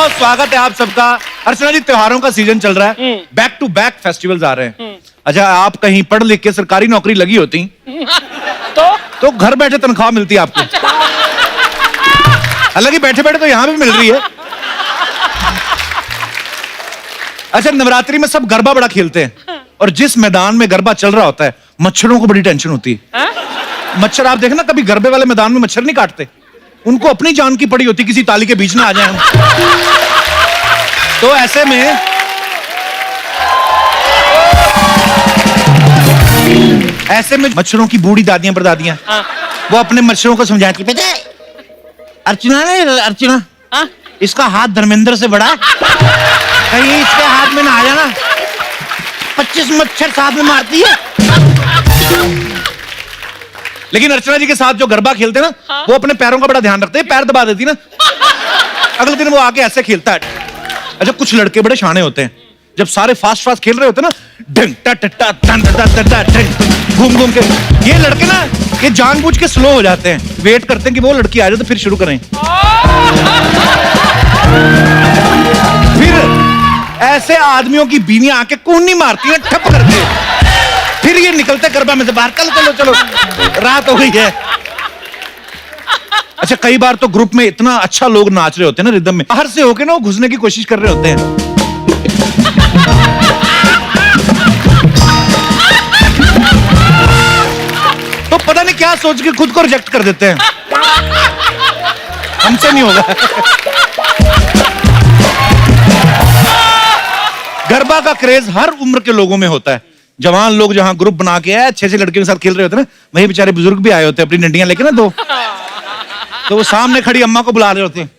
बहुत स्वागत है आप सबका। अर्चना जी, त्योहारों का सीजन चल रहा है, बैक टू बैक फेस्टिवल्स आ रहे हैं। अच्छा, आप कहीं पढ़ लिख के सरकारी नौकरी लगी होती तो घर बैठे तनख्वाह मिलती आपको। हालांकि बैठे बैठे तो यहां भी मिल रही है। अच्छा, नवरात्रि में सब गरबा बड़ा खेलते हैं और जिस मैदान में गरबा चल रहा होता है मच्छरों को बड़ी टेंशन होती है। मच्छर, आप देखना कभी गरबे वाले मैदान में मच्छर नहीं काटते, उनको अपनी जान की पड़ी होती, किसी ताली के बीच में आ जाए हम। तो ऐसे में मच्छरों की बूढ़ी दादियां परदादियां वो अपने मच्छरों को समझाती, पता है अर्चना इसका हाथ धर्मेंद्र से बड़ा है, कहीं इसके हाथ में ना आ जाना, 25 मच्छर साथ में मारती है। लेकिन अर्चना जी के साथ जो गरबा खेलते हैं ना, वो अपने पैरों का बड़ा ध्यान रखते हैं, पैर दबा देती ना, अगले दिन वो आके ऐसे खेलता है। अच्छा, कुछ लड़के बड़े शाने होते हैं, जब सारे फास्ट खेल रहे होते हैं ना, घूम घूम के, ये लड़के ना ये जानबूझ के स्लो हो जाते हैं, वेट करते हैं कि वो लड़की आ जाए तो फिर शुरू करें। फिर ऐसे आदमियों की बीवियां आके कूनी मारती हैं ठप करके, फिर ये निकलते गरबा में से बाहर, चलो चलो रात हो गई है। अच्छा, कई बार तो ग्रुप में इतना अच्छा लोग नाच रहे होते हैं ना रिदम में, बाहर से होके ना वो घुसने की कोशिश कर रहे होते हैं। तो पता नहीं क्या सोच के खुद को रिजेक्ट कर देते हैं, हमसे नहीं होगा। गरबा का क्रेज हर उम्र के लोगों में होता है। जवान लोग जहां ग्रुप बना के अच्छे अच्छे लड़कियों के साथ खेल रहे होते हैं ना, वही बेचारे बुजुर्ग भी आए होते हैं अपनी डंडियां लेके ना, तो वो सामने खड़ी अम्मा को बुला रहे होते हैं।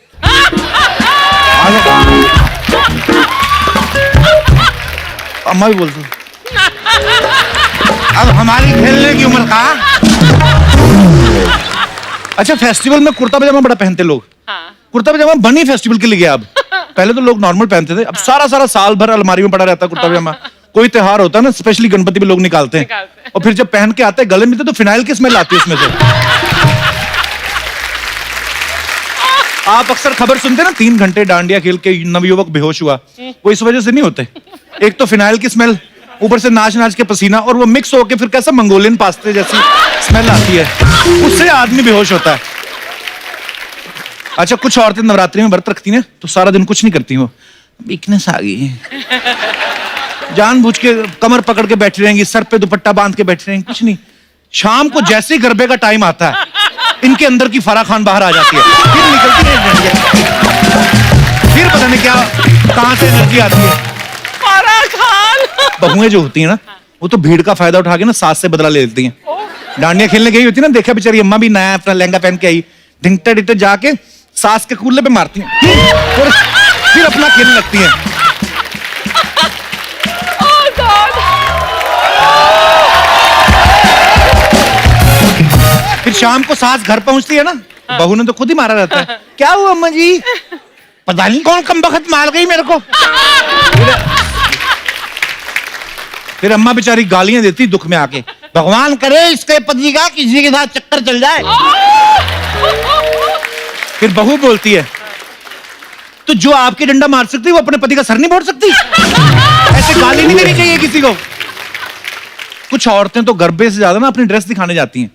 अम्मा भी बोलती, अब हमारी खेलने की उम्र का। अच्छा, फेस्टिवल में कुर्ता पजामा बड़ा पहनते लोग। कुर्ता पजामा बनी फेस्टिवल के लिए गया अब, पहले तो लोग नॉर्मल पहनते थे, अब सारा साल भर अलमारी में पड़ा रहता है कुर्ता पजामा। कोई त्योहार होता है ना, स्पेशली गणपति में लोग निकालते हैं, और फिर जब पहन के आते हैं गले में तो फिनाइल की स्मेल आती है उसमें से। आप अक्सर खबर सुनते हैं ना, 3 घंटे डांडिया खेल के नवयुवक बेहोश हुआ, वो इस वजह से नहीं होते। एक तो फिनाइल की स्मेल, ऊपर से नाच नाच के पसीना, और वो मिक्स होके फिर कैसा मंगोलियन पास्ते जैसी स्मेल आती है, उससे आदमी बेहोश होता है। अच्छा, कुछ औरतें नवरात्रि में व्रत रखती हैं तो सारा दिन कुछ नहीं करती, वो वीकनेस आ गई, जानबूझ के कमर पकड़ के बैठी रहेंगी, सर पे दुपट्टा बांध के बैठी रहेंगी, कुछ नहीं। शाम को जैसे ही गरबे का टाइम आता है, इनके अंदर की फराह खान बाहर आ जाती है, फिर निकलती है, फिर पता नहीं क्या कहां से एनर्जी आती है। फराह खान बहुएं जो होती है ना, वो तो भीड़ का फायदा उठा के ना सास से बदला ले लेती हैं। डांडिया खेलने गई होती है ना, देखा बेचारी अम्मा भी नया अपना लहंगा पहन के आई, ढिंगटे ढिंगटे जाके सास के कूल्हे पे मारती हैं और फिर अपना खेलने लगती हैं। फिर शाम को सास घर पहुंचती है ना, बहू ने तो खुद ही मारा रहता है, क्या हुआ अम्मा जी, पता नहीं कौन कमबख्त मार गई मेरे को। फिर अम्मा बेचारी गालियां देती दुख में आके, भगवान करे इसके पति का किसी के साथ चक्कर चल जाए। फिर बहू बोलती है, तो जो आपकी डंडा मार सकती वो अपने पति का सर नहीं फोड़ सकती? ऐसे गाली नहीं देनी चाहिए किसी को। कुछ औरतें तो गरबे से ज्यादा ना अपनी ड्रेस दिखाने जाती हैं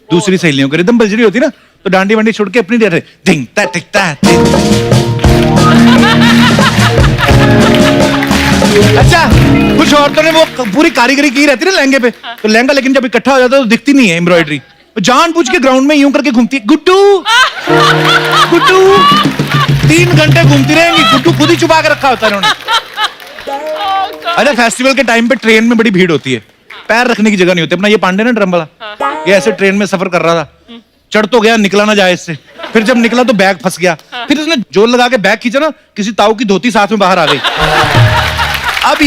दूसरी सहेलियों को, रिदम बजरी होती ना, तो डांडी वंडी छोड़ के अपनी ड्रेस धिंगता टिकता। अच्छा, कुछ औरतों ने वो पूरी कारीगरी की रहती है ना लहंगे पे, तो लहंगा लेकिन जब इकट्ठा हो जाता है तो दिखती नहीं है एम्ब्रॉयडरी, जानबूझ के ग्राउंड में यूं करके घूमती है, गुड्डू गुड्डू, 3 घंटे घूमती रहेंगी, गुड्डू खुद ही छुपा के रखा होता है उन्होंने। अच्छा, फेस्टिवल के टाइम पे ट्रेन में बड़ी भीड़ होती है, पैर रखने की जगह नहीं होती। अपना ये पांडे ना ड्रम वाला, ये ऐसे ट्रेन में सफर कर रहा था, चढ़ तो गया, निकला ना जाए इससे, फिर जब निकला तो बैग फंस गया, फिर उसने जोर लगा के बैग खींचा ना, किसी ताऊ की धोती साथ में बाहर आ गई। अब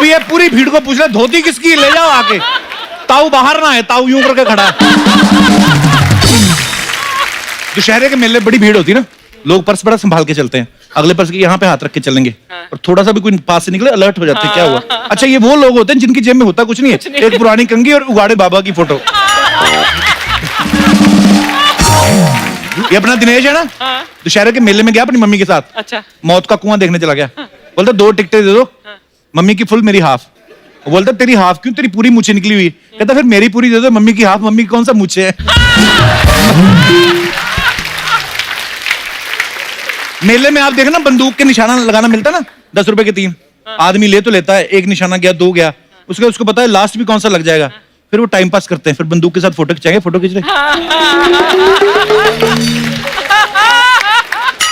ये पूरी भीड़ को पूछ रहा, धोती किसकी, ले जाओ आके। ताऊ बाहर ना है, ताऊ यूं करके खड़ा है। दुशहरे के मेले बड़ी भीड़ होती है ना, लोग पर्स बड़ा संभाल के चलते हैं, अगले पर्स के यहाँ पे हाथ रख के चलेंगे, और थोड़ा सा भी कोई पास से निकले अलर्ट हो जाते हैं, क्या हुआ। अच्छा, ये वो लोग होते हैं जिनकी जेब में होता कुछ नहीं है, एक पुरानी कंघी और उगाड़े बाबा की फोटो। ये अपना दिनेश है ना, हाँ। दशहरे के मेले में गया अपनी मम्मी के साथ, अच्छा। मौत का कुआं देखने चला गया। बोलता 2 टिकटें दे दो, मम्मी की फुल मेरी हाफ। वो बोलता तेरी हाफ क्यों, तेरी पूरी मुझे निकली हुई। कहता फिर मेरी पूरी दे दो, मम्मी की हाफ, मम्मी की कौन सा मुझे है। मेले में आप देखना बंदूक के निशाना लगाना मिलता ना, 10 रुपए के 3 आदमी ले तो लेता है, 1 निशाना गया, 2 गया, उसको पता है लास्ट भी कौन सा लग जाएगा। फिर वो टाइम पास करते हैं, फिर बंदूक के साथ फोटो खिंचाएंगे, फोटो खींच रहे।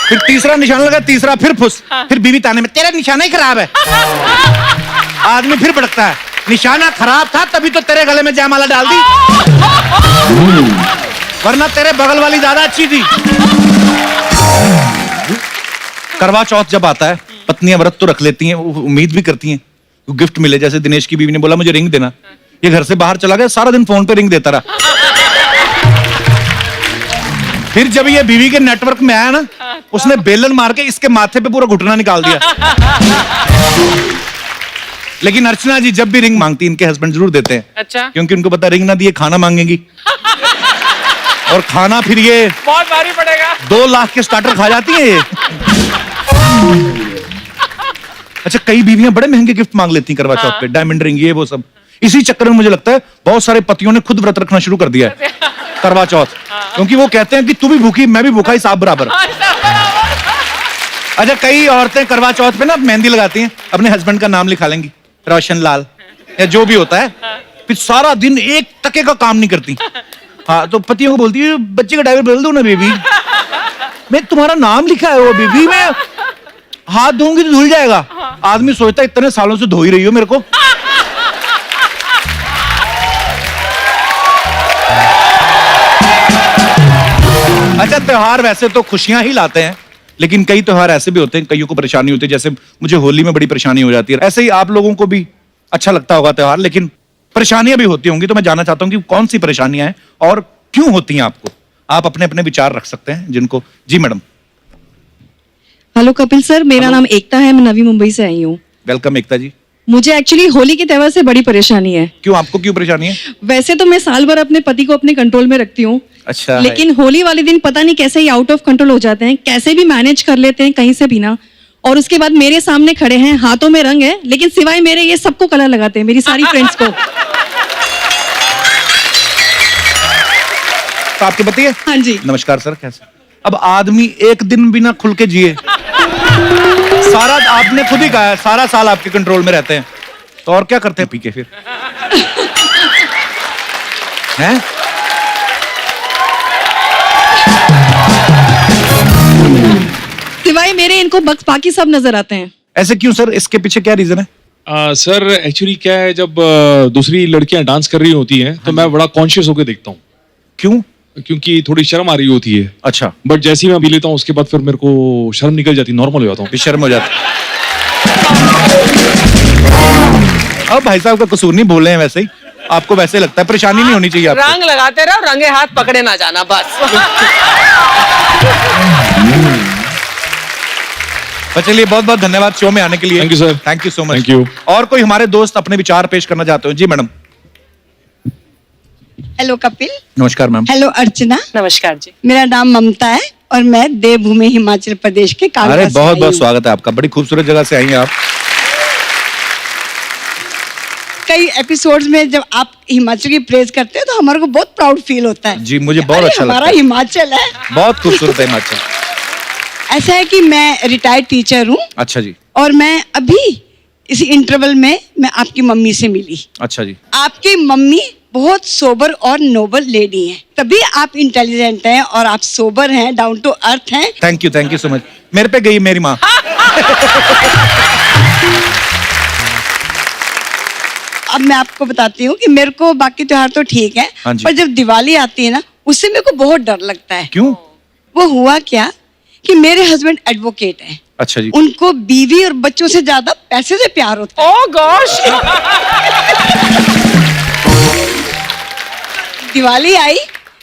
फिर तीसरा निशाना लगा, तीसरा फिर फुस, फिर बीवी ताने में तेरा निशाना ही खराब है। आदमी फिर भड़कता है, निशाना खराब था तभी तो तेरे गले में जयमाला डाल दी, वरना तेरे बगल वाली ज्यादा अच्छी थी। करवा चौथ जब आता है, पत्नियां व्रत तो रख लेती हैं, उम्मीद भी करती हैं गिफ्ट मिले। जैसे दिनेश की बीवी ने बोला मुझे रिंग देना, ये घर से बाहर चला गया, सारा दिन फोन पे रिंग देता रहा। फिर जब ये बीवी के नेटवर्क में आया ना, उसने बेलन मार के इसके माथे पे पूरा घुटना निकाल दिया। लेकिन अर्चना जी जब भी रिंग मांगती इनके हस्बैंड जरूर देते हैं। अच्छा। क्योंकि उनको पता रिंग ना दिए खाना मांगेंगी, और खाना फिर ये बहुत भारी पड़ेगा। 2 लाख के स्टार्टर खा जाती है ये। अच्छा, कई बीवियां बड़े महंगे गिफ्ट मांग लेती हैं करवा चौथ पे, डायमंड रिंग, ये वो सब। इसी चक्कर में मुझे लगता है बहुत सारे पतियों ने खुद व्रत रखना शुरू कर दिया है करवा चौथ, क्योंकि वो कहते हैं कि तू भी भूखी मैं भी भूखा, हिसाब बराबर। अच्छा, कई औरतें करवा चौथ पे ना मेहंदी लगाती हैं, अपने हस्बैंड का नाम लिखा लेंगी, रोशन लाल या जो भी होता है, फिर सारा दिन 1 टके का काम नहीं करती। हाँ, तो पतियों को बोलती है बच्चे का डायपर बदल दो ना बेबी, मैं तुम्हारा नाम लिखा है वो बेबी, मैं हाथ धोऊंगी तो धुल जाएगा। आदमी सोचता है इतने सालों से धो ही रही हो मेरे को। अच्छा, त्योहार वैसे तो खुशियां ही लाते हैं, लेकिन कई त्योहार ऐसे भी होते हैं, कईयों को परेशानी होती है। जैसे मुझे होली में बड़ी परेशानी हो जाती है, ऐसे ही आप लोगों को भी अच्छा लगता होगा त्योहार, लेकिन परेशानियां भी होती होंगी। तो मैं जानना चाहता हूं कि कौन सी परेशानियां हैं और क्यों होती हैं आपको। आप अपने अपने विचार रख सकते हैं जिनको। जी मैडम। हेलो कपिल सर, मेरा नाम एकता है, मैं नवी मुंबई से आई हूँ। वेलकम एकता जी। मुझे एक्चुअली होली के त्योहार से बड़ी परेशानी है। क्यों, आपको क्यों परेशानी है? वैसे तो मैं साल भर अपने पति को अपने कंट्रोल में रखती हूँ, अच्छा, लेकिन होली वाले दिन पता नहीं कैसे ही आउट ऑफ कंट्रोल हो जाते हैं, कैसे भी मैनेज कर लेते हैं कहीं से भी ना। और उसके बाद मेरे सामने खड़े हैं, हाथों में रंग है, लेकिन सिवाय मेरे ये सबको कलर लगाते हैं, मेरी सारी फ्रेंड्स को। तो आपके पति है? हाँ जी। नमस्कार सर, कैसे? अब आदमी एक दिन भी ना खुल के जिए, सारा आपने खुद ही कहा है सारा साल आपके कंट्रोल में रहते हैं, तो और क्या करते हैं पी के फिर? हैं? सिवाय मेरे इनको बक्स बाकी सब नजर आते हैं। ऐसे क्यों सर, इसके पीछे क्या रीजन है? सर एक्चुअली क्या है, जब दूसरी लड़कियां डांस कर रही होती हैं तो मैं बड़ा कॉन्शियस होकर देखता हूँ। क्यों? क्योंकि थोड़ी शर्म आ रही होती है। अच्छा। बट जैसे ही मैं पी लेता हूँ उसके बाद फिर मेरे को शर्म निकल जाती, नॉर्मल हो जाता हूँ। शर्म हो जाती। अब भाई साहब का कसूर नहीं, बोल रहे हैं वैसे ही, आपको वैसे लगता है, परेशानी नहीं होनी चाहिए आपको। रंग लगाते रहो, रंगे हाथ पकड़े ना जाना बस। चलिए, बहुत बहुत धन्यवाद शो में आने के लिए। Thank you sir. Thank you so much. Thank you. और कोई हमारे दोस्त अपने विचार पेश करना चाहते हो? जी मैडम। हेलो कपिल। नमस्कार मैम। हेलो अर्चना। नमस्कार जी। मेरा नाम ममता है और मैं देवभूमि हिमाचल प्रदेश के कालका अरे से बहुत आई बहुत हूँ। स्वागत है आपका, बड़ी खूबसूरत जगह से आई हैं आप। कई एपिसोड्स में जब आप हिमाचल की प्रेज करते हो तो हमारे को बहुत प्राउड फील होता है। जी, मुझे बहुत अरे, अच्छा लगता हमारा है। हिमाचल है। बहुत खूबसूरत है हिमाचल। ऐसा है कि मैं रिटायर्ड टीचर हूँ अच्छा जी। और मैं अभी इसी इंटरवल में मैं आपकी मम्मी से मिली। अच्छा जी। आपकी मम्मी बहुत सोबर और नोबल लेडी हैं, तभी आप इंटेलिजेंट हैं और आप सोबर हैं, डाउन टू अर्थ हैं। Thank you so much. मेरे पे गई मेरी माँ। अब मैं आपको बताती हूँ कि मेरे को बाकी त्योहार तो ठीक है, हाँ जी। पर जब दिवाली आती है ना, उससे मेरे को बहुत डर लगता है। क्यों? वो हुआ क्या कि मेरे हस्बैंड एडवोकेट हैं। अच्छा जी। उनको बीवी और बच्चों से ज्यादा पैसे से प्यार होता है। ओह गॉश। दिवाली आई,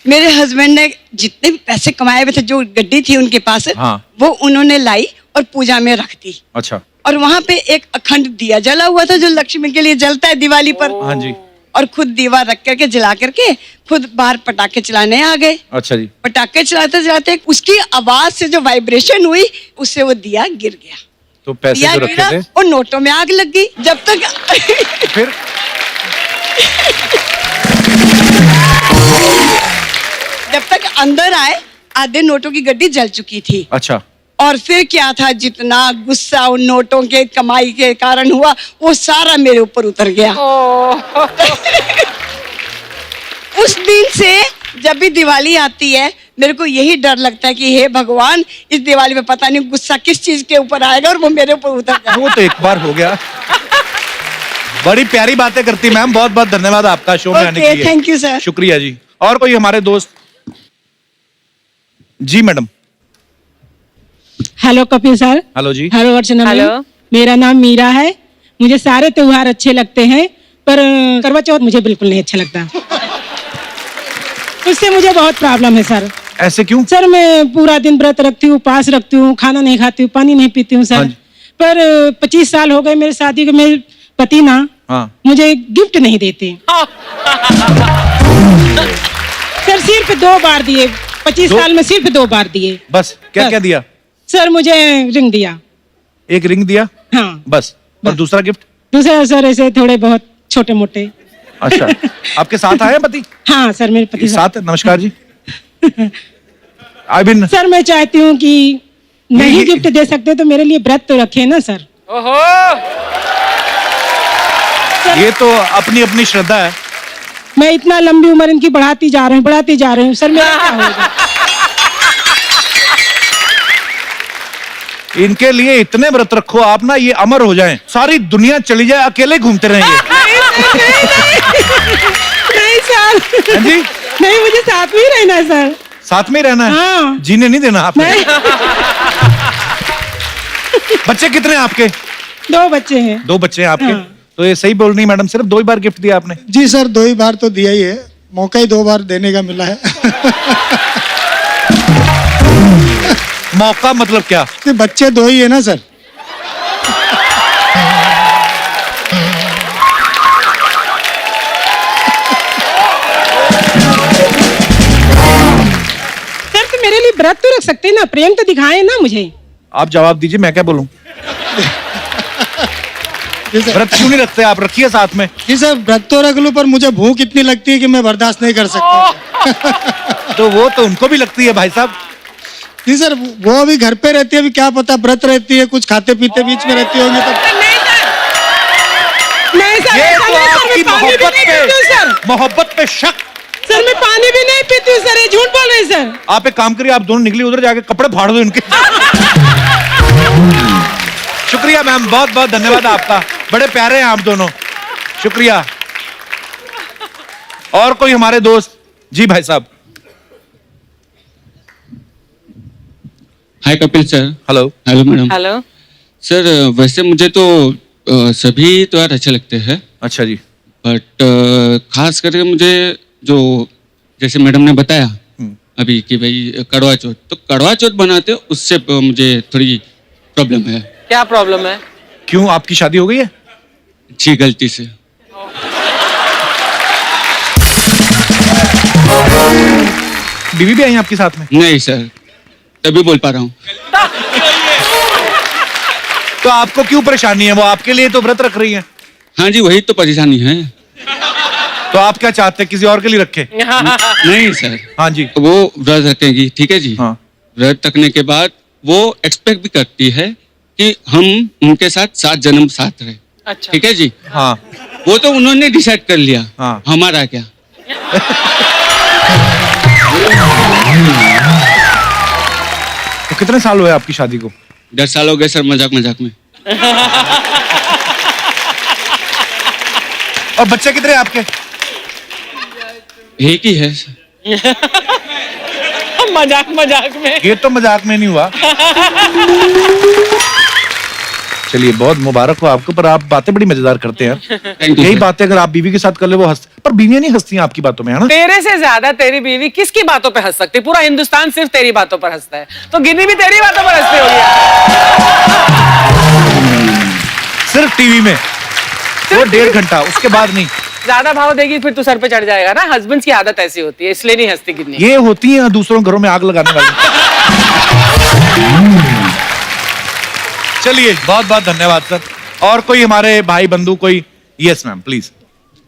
मेरे हस्बैंड ने जितने भी पैसे कमाए हुए थे, जो गड्डी थी उनके पास, हाँ। वो उन्होंने लाई और पूजा में रख दी। अच्छा। और वहां पे एक अखंड दिया जला हुआ था जो लक्ष्मी के लिए जलता है दिवाली पर। हाँ जी। और खुद दीवार रख करके जला करके खुद बाहर पटाखे चलाने आ गए। अच्छा जी। पटाखे चलाते चलाते उसकी आवाज से जो वाइब्रेशन हुई उससे वो दिया गिर गया। तो पैसे दिया जो रखे गिरा थे और नोटों में आग लग गई। जब तक फिर जब तक अंदर आए आधे नोटों की गड्डी जल चुकी थी। अच्छा। और फिर क्या था, जितना गुस्सा उन नोटों के कमाई के कारण हुआ वो सारा मेरे ऊपर उतर गया। उस दिन से जब भी दिवाली आती है मेरे को यही डर लगता है कि हे भगवान, इस दिवाली में पता नहीं गुस्सा किस चीज के ऊपर आएगा और वो मेरे ऊपर उतर जाएगा। वो तो एक बार हो गया। बड़ी प्यारी बातें करती मैम, बहुत बहुत धन्यवाद आपका शो में आने के लिए। Thank you sir. शुक्रिया जी। और कोई हमारे दोस्त? जी madam. Hello Kapil sir. Hello जी। Hello Archana ma'am. हेलो। मेरा नाम मीरा है। मुझे सारे त्योहार अच्छे लगते हैं पर करवा चौथ मुझे बिल्कुल नहीं अच्छा लगता। उससे मुझे बहुत प्रॉब्लम है सर। ऐसे क्यों? सर मैं पूरा दिन व्रत रखती हूँ, उपवास रखती हूँ, खाना नहीं खाती हूँ, पानी नहीं पीती हूँ हाँ सर। जी। पर 25 साल हो गए मेरे शादी को, मेरे पति ना हाँ। मुझे गिफ्ट नहीं देते। सर सिर्फ 2 बार दिए, 25 साल में सिर्फ 2 बार दिए। बस क्या बस। क्या दिया? सर मुझे रिंग दिया। एक रिंग दिया हाँ। बस। और दूसरा गिफ्ट? दूसरा सर ऐसे थोड़े बहुत छोटे मोटे। अच्छा। आपके साथ आए हैं पति? हाँ सर मेरे पति साथ। नमस्कार जी। आई बिन। सर मैं चाहती हूँ कि नहीं ये- गिफ्ट दे सकते तो मेरे लिए व्रत तो रखे ना सर। ओहो, ये तो अपनी अपनी श्रद्धा है। मैं इतना लंबी उम्र इनकी बढ़ाती जा रही हूँ सर, मेरा क्या होगा? इनके लिए इतने व्रत रखो आप ना, ये अमर हो जाएं, सारी दुनिया चली जाए, अकेले घूमते रहेंगे। नहीं सर। हाँ जी। नहीं मुझे साथ में ही रहना है सर। साथ में ही रहना है। हाँ। जीने नहीं देना आपने। नहीं। बच्चे कितने हैं आपके? 2 बच्चे हैं। 2 बच्चे हैं आपके। हाँ। तो ये सही बोल रही मैडम, सिर्फ 2 ही बार गिफ्ट दिया आपने? जी सर 2 ही बार तो दिया ही है, मौका ही 2 बार देने का मिला है। मौका मतलब क्या? कि बच्चे 2 ही है ना सर। सर तो मेरे लिए व्रत तो रख सकते हैं ना, प्रेम तो दिखाएं ना मुझे। आप जवाब दीजिए, मैं क्या बोलूं? जी सर। व्रत क्यों नहीं रखते आप? रखिए साथ में। जी सर व्रत तो रख लूं पर मुझे भूख इतनी लगती है कि मैं बर्दाश्त नहीं कर सकता। तो वो तो उनको भी लगती है भाई साहब। जी सर वो अभी घर पे रहती है, अभी क्या पता व्रत रहती है, कुछ खाते पीते बीच में रहती होंगी तब। नहीं सर, ये ऐसा तो नहीं सर, आपकी मैं पानी भी मोहब्बत नहीं पीती हूँ सर। पे, मोहब्बत पे शक। सर मैं पानी भी नहीं पीती हूँ सर, ये झूठ बोल रहे हैं सर। आप एक काम करिए, आप दोनों निकलिए उधर, जाके कपड़े फाड़ दो इनके। शुक्रिया मैम, बहुत बहुत धन्यवाद आपका। बड़े प्यारे हैं आप दोनों। शुक्रिया। और कोई हमारे दोस्त? जी भाई साहब। Hi Kapil sir. Hello. Hello madam. Hello. Sir वैसे मुझे तो सभी त्योहार अच्छे लगते हैं, अच्छा जी। बट खास करके मुझे जो जैसे मैडम ने बताया अभी कि भाई करवा चौथ, तो करवा चौथ बनाते हो उससे मुझे थोड़ी प्रॉब्लम है। क्या प्रॉब्लम है? क्यों, आपकी शादी हो गई है? जी गलती से। बीवी भी आई है आपके साथ में? नहीं सर, तभी बोल पा रहा हूँ। तो आपको क्यों परेशानी है? वो आपके लिए तो व्रत रख रही है। हाँ जी वही तो परेशानी है। तो आप क्या चाहते हैं, किसी और के लिए रखे? नहीं सर, हाँ जी। वो व्रत रखेंगी ठीक है जी। हाँ। व्रत रखने के बाद वो एक्सपेक्ट भी करती है कि हम उनके साथ 7 जन्म साथ रहे। अच्छा। ठीक है जी। हाँ। वो तो उन्होंने डिसाइड कर लिया। हाँ। हमारा क्या। तो कितने साल हुए आपकी शादी को? 10 साल हो गए सर, मजाक मजाक में। और बच्चे कितने हैं आपके? एक ही है सर। मजाक मजाक में। ये तो मजाक में नहीं हुआ। चलिए बहुत मुबारक हो आपको, पर आप बातें बड़ी मजेदार करते हैं। Thank you, यही sir. बातें अगर आप बीवी के साथ कर ले वो हंस, पर बीवियां नहीं हंसती हैं आपकी बातों में, है ना? तेरे से ज्यादा तेरी बीवी किसकी बातों पे हंस सकती? पूरा हिंदुस्तान सिर्फ तेरी बातों पर हंसता है, तो गिन्नी भी तेरी बातों पर हंसती होगी। सिर्फ टीवी में वो 1.5 घंटा, उसके बाद नहीं। ज्यादा भाव देगी फिर तू सर पे चढ़ जाएगा ना। हस्बैंड्स की आदत ऐसी होती है, इसलिए नहीं हंसती गिन्नी। ये होती है दूसरों घरों में आग लगाने वाली। चलिए बहुत बहुत धन्यवाद सर। और कोई हमारे भाई बंधु कोई? Yes ma'am please.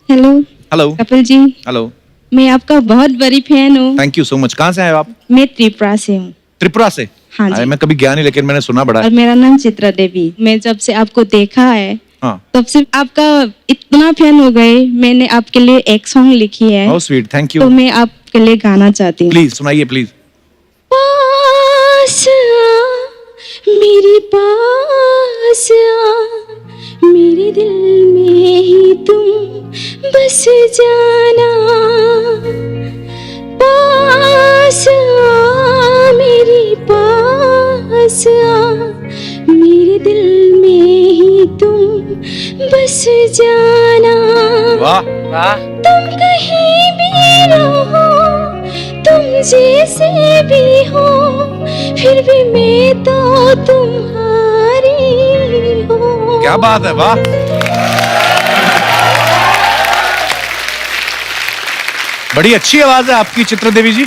Hello hello Kapil ji, hello, मैं आपका बहुत बड़ी फैन हूँ। Thank you so much. कहाँ से आए हो आप? मैं त्रिपुरा से हूँ। त्रिपुरा से? हाँ जी। अरे, मैं कभी गया नहीं लेकिन मैंने सुना बड़ा और है। मेरा नाम चित्रा देवी। मैं जब से आपको देखा है हाँ, तब से आपका इतना फैन हो गए, मैंने आपके लिए एक सॉन्ग लिखी है, बहुत स्वीट, थैंक तो यू। मैं आपके लिए गाना चाहती हूँ। प्लीज सुनाइए प्लीज। पास आ, मेरे पास आ, मेरे दिल में ही तुम बस जाना। पास आ, मेरे पास आ, मेरे दिल में ही तुम बस जाना। वाह वाह। तुम कहीं भी रहो, तुम जैसे भी हो, फिर भी मैं तो तुम्हारी हूँ। क्या बात है, वाह। बड़ी अच्छी आवाज है आपकी चित्रा देवी जी।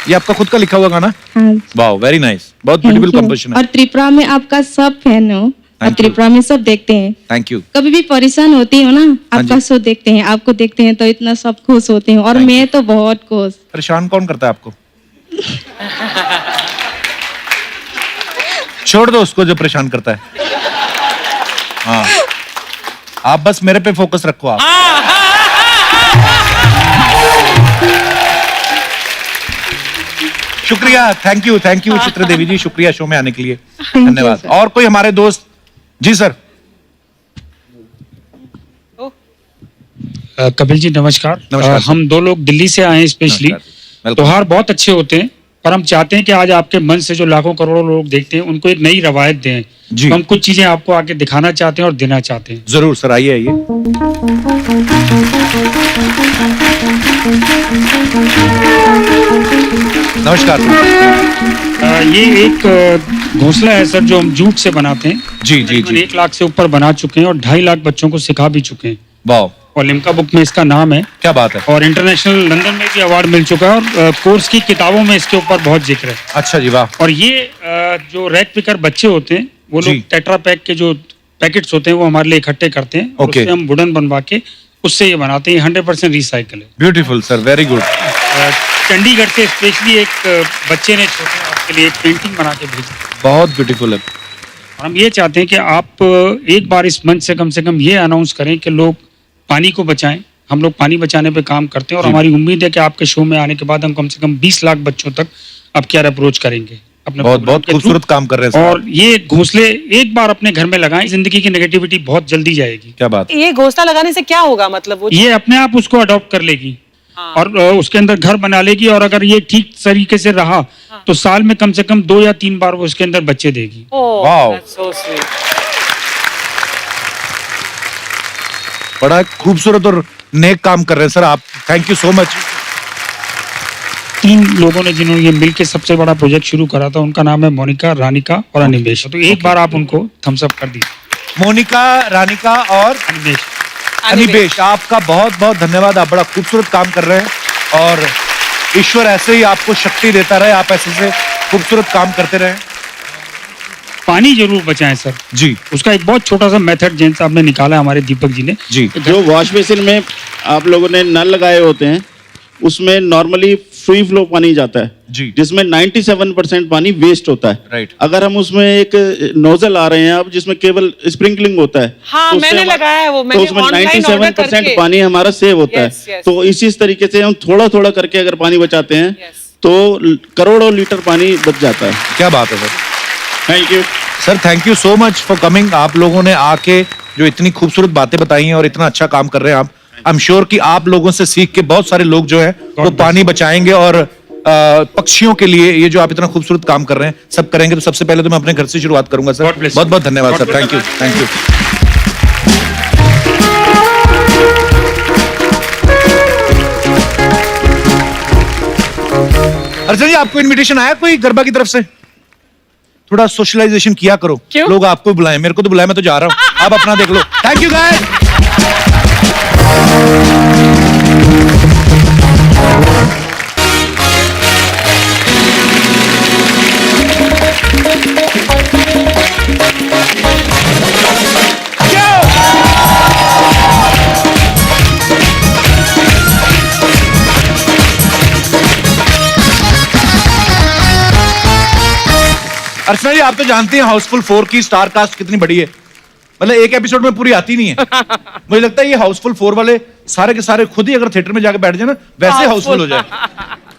ये आपका खुद का लिखा हुआ गाना? हाँ, वाह, वेरी नाइस, बहुत thank ब्यूटीफुल you। कंपोजिशन है। और त्रिपुरा में आपका सब फैन हो, और you। त्रिपुरा में सब देखते हैं। Thank you. कभी भी परेशान होती हो ना, आपका जी। शो देखते हैं, आपको देखते हैं तो इतना सब खुश होते हैं, और Thank मैं तो बहुत खुश। परेशान कौन करता है आपको? छोड़ दो उसको जो परेशान करता है। हाँ, आप बस मेरे पे फोकस रखो आप। शुक्रिया, थैंक यू चित्रा देवी जी, शुक्रिया शो में आने के लिए, धन्यवाद। sir। और कोई हमारे दोस्त? जी सर। कपिल जी नमस्कार। नमस्कार। हम दो लोग दिल्ली से आए हैं स्पेशली। नमस्कार। वेलकम। त्योहार बहुत अच्छे होते हैं, पर हम चाहते हैं कि आज आपके मंच से जो लाखों करोड़ों लोग देखते हैं उनको एक नई रवायत दें। जी। तो हम कुछ चीजें आपको आके दिखाना चाहते हैं और देना चाहते हैं। जरूर सर, आइए आइए। नमस्कार सर। ये एक घोंसला है सर जो हम जूट से बनाते हैं। जी जी तकरीबन जी। 1 लाख से ऊपर बना चुके हैं और 2.5 लाख बच्चों को सिखा भी चुके हैं, वाह, और लिम्का बुक में इसका नाम है। क्या बात है। और इंटरनेशनल लंदन में भी अवार्ड मिल चुका है, और कोर्स की किताबों में इसके ऊपर बहुत जिक्र है। अच्छा जी, वाह। और ये जो रैक पिकर बच्चे होते हैं वो जी। लोग टेट्रा पैक के जो पैकेट्स होते हैं वो हमारे लिए इकट्ठे करते हैं, और Okay। उससे हम वुडन बनवा के उससे ये बनाते हैं। 100% रिसाइकल है। Beautiful sir, very good. Chandigarh से स्पेशली एक बच्चे ने छोटे आपके लिए एक पेंटिंग बना के भेजी, बहुत ब्यूटीफुल है। और हम ये चाहते हैं कि आप एक बार इस मंच से कम ये अनाउंस करें कि लोग पानी को बचाएं। हम लोग पानी बचाने पे काम करते हैं, और जी। हमारी उम्मीद है कि आपके शो में आने के बाद हम कम से कम 20 लाख बच्चों तक अब क्या अप्रोच करेंगे अपने बहुत program बहुत के through। खूबसूरत काम कर रहे हैं सर। और ये घोंसले एक बार अपने घर में लगाएं, जिंदगी की नेगेटिविटी बहुत जल्दी जाएगी। क्या बात। ये घोंसला लगाने से क्या होगा, मतलब वो ये अपने आप उसको अडॉप्ट कर लेगी, हाँ। और उसके अंदर घर बना लेगी, और अगर ये ठीक तरीके से रहा तो साल में कम से कम 2 या 3 बार वो उसके अंदर बच्चे देगी। ओह, Wow। that's so sweet। बड़ा खूबसूरत और नेक काम कर रहे हैं सर आप, थैंक यू सो मच। 3 लोगों ने जिन्होंने ये मिलकर सबसे बड़ा प्रोजेक्ट शुरू करा था, उनका नाम है मोनिका, रानिका और अनिमेश। तो एक बार आप उनको थम्स अप कर दीजिए। मोनिका, रानिका और अनिमेश। अनिमेश, आपका बहुत बहुत धन्यवाद। आप बड़ा खूबसूरत काम कर रहे हैं, और ईश्वर ऐसे ही आपको शक्ति देता रहे, आप ऐसे से खूबसूरत काम करते रहे। पानी जरूर बचाएं सर। जी उसका एक बहुत छोटा सा मेथड जैन साहब ने निकाला है, हमारे दीपक जी ने। जी। जो वॉश बेसिन में आप लोगों ने नल लगाए होते हैं उसमें नॉर्मली फ्री फ्लो पानी जाता है, जी। जिसमें 97% पानी वेस्ट होता है। राइट। अगर हम उसमें एक नोजल आ रहे हैं अब जिसमें केवल स्प्रिंकलिंग होता है, हाँ, तो उससे मैंने हमारा- लगाया है वो, तो मैंने उसमें online order 97% करके। पानी हमारा सेव होता Yes, है। yes। तो इसी तरीके से हम थोड़ा थोड़ा करके अगर पानी बचाते हैं Yes। तो करोड़ों लीटर पानी बच जाता है। क्या बात है sir. Thank you sir, thank you so much for coming. आप लोगों ने आके जो इतनी खूबसूरत बातें बताई हैं और इतना अच्छा काम कर रहे हैं आप, आई एम श्योर कि आप लोगों से सीख के बहुत सारे लोग जो है वो पानी बचाएंगे, और पक्षियों के लिए ये जो आप इतना खूबसूरत काम कर रहे हैं सब करेंगे। तो सबसे पहले तो मैं अपने घर से शुरुआत करूंगा सर। God bless you। बहुत बहुत धन्यवाद God sir, bless thank you, thank you. Archana ji, आपको इनविटेशन आया कोई गरबा की तरफ से? थोड़ा सोशलाइजेशन किया करो। क्यों? लोग आपको बुलाएं, मेरे को तो बुलाएं, मैं तो जा रहा हूँ। आप अपना देख लो। Thank you guys. Archana ji, आप तो जानते हैं हाउसफुल 4 की स्टार कास्ट कितनी बड़ी है। मतलब एक एपिसोड में पूरी आती नहीं है। मुझे लगता है ये हाउसफुल 4 वाले सारे के सारे खुद ही अगर थिएटर में जाकर बैठ जाए ना, वैसे हाउसफुल हो जाए।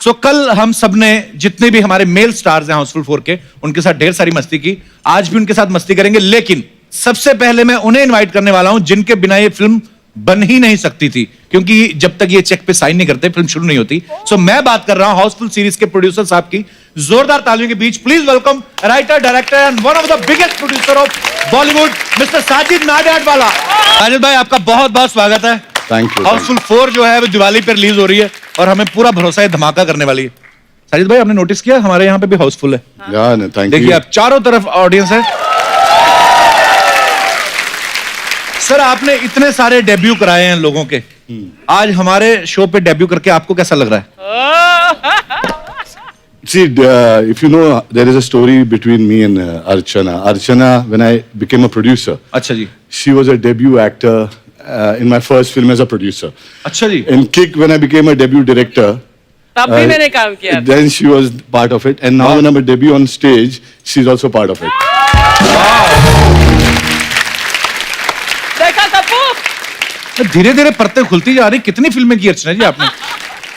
सो कल हम सब ने जितने भी हमारे मेल स्टार्स हैं हाउसफुल 4 के, उनके साथ ढेर सारी मस्ती की। आज भी उनके साथ मस्ती करेंगे, लेकिन सबसे पहले मैं उन्हें इन्वाइट करने वाला हूं जिनके बिना ये फिल्म बन ही नहीं सकती थी, क्योंकि जब तक ये चेक पे साइन नहीं करते फिल्म शुरू नहीं होती। सो मैं बात कर रहा हूं हाउसफुल सीरीज के प्रोड्यूसर साहब की। जोरदार तालियों के बीच please welcome writer, director and one of the biggest producer of Bollywood mister Sajid Nadiadwala. Sajid भाई, आपका बहुत बहुत स्वागत है। Thank you. हाउसफुल 4 जो है वो दिवाली पर रिलीज हो रही है और हमें पूरा भरोसा है धमाका करने वाली है। साजिद भाई, आपने नोटिस किया हमारे यहाँ पे भी हाउसफुल है। थैंक देखिए, आप चारों तरफ ऑडियंस है। सर, आपने इतने सारे डेब्यू कराए हैं लोगों के, आज हमारे शो पे डेब्यू करके आपको कैसा लग रहा है? See, if you know, there is a story between me and Archana. Archana, when I became a producer, अच्छा जी, she was a debut actor in my first film as a producer. अच्छा जी। In Kick, when I became a debut director, तब भी मैंने काम किया था। then she was part of it. And now when I'm a debut on stage, she's also part of it. देखा कपूर? धीरे धीरे परतें खुलती जा रही। कितनी फिल्में की अर्चना जी आपने?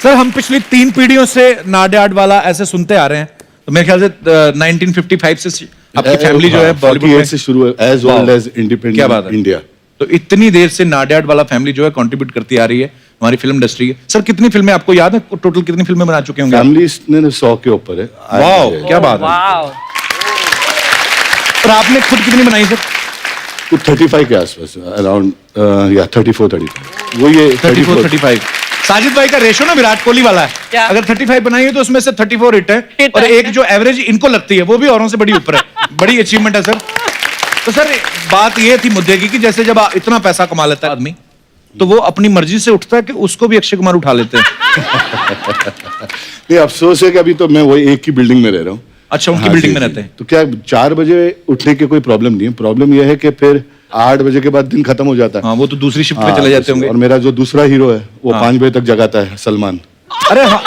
सर, हम पिछली 3 पीढ़ियों से नाडियाडवाला ऐसे सुनते आ रहे हैं, तो मेरे ख्याल से 1955 से आपकी फैमिली जो है बॉलीवुड में से शुरू है, as old as क्या independent बात है? India. तो इतनी देर से नाडियाडवाला फैमिली जो है कंट्रीब्यूट करती आ रही है हमारी फिल्म इंडस्ट्री की। सर, कितनी फिल्में आपको याद है? टोटल कितनी फिल्में बना चुके होंगे? Family ने 100 के ऊपर है। वाओ, क्या बात है। वाओ। और आपने खुद कितनी बनाई सर? 35 के आसपास, अराउंड या 34-35। वो ये 34-35। साजिद भाई का रेशो ना विराट कोहली वाला है। क्या? अगर 35 बनाई है तो उसमें से 34 हिट है, हिट और है। एक जो एवरेज इनको लगती है वो भी औरों से बड़ी ऊपर है। बड़ी अचीवमेंट है सर। तो सर, बात ये थी मुद्दे की कि जैसे जब इतना पैसा कमा लेता है आदमी, तो वो अपनी मर्जी से उठता है कि उसको भी अक्षय कुमार उठा लेते हैं। नहीं, अफसोस है कि अभी तो मैं वही एक ही बिल्डिंग में रह रहा हूँ। अच्छा, उनकी हाँ, बिल्डिंग जी, में जी। रहते हैं। तो क्या 4 बजे उठने की कोई प्रॉब्लम नहीं है। प्रॉब्लम यह है कि फिर 8 बजे के बाद दिन खत्म हो जाता है। हाँ, वो तो दूसरी शिफ्ट पे हाँ, चले जाते होंगे। और मेरा जो दूसरा हीरो है वो 5 बजे तक जगाता है, सलमान। अरे हाँ,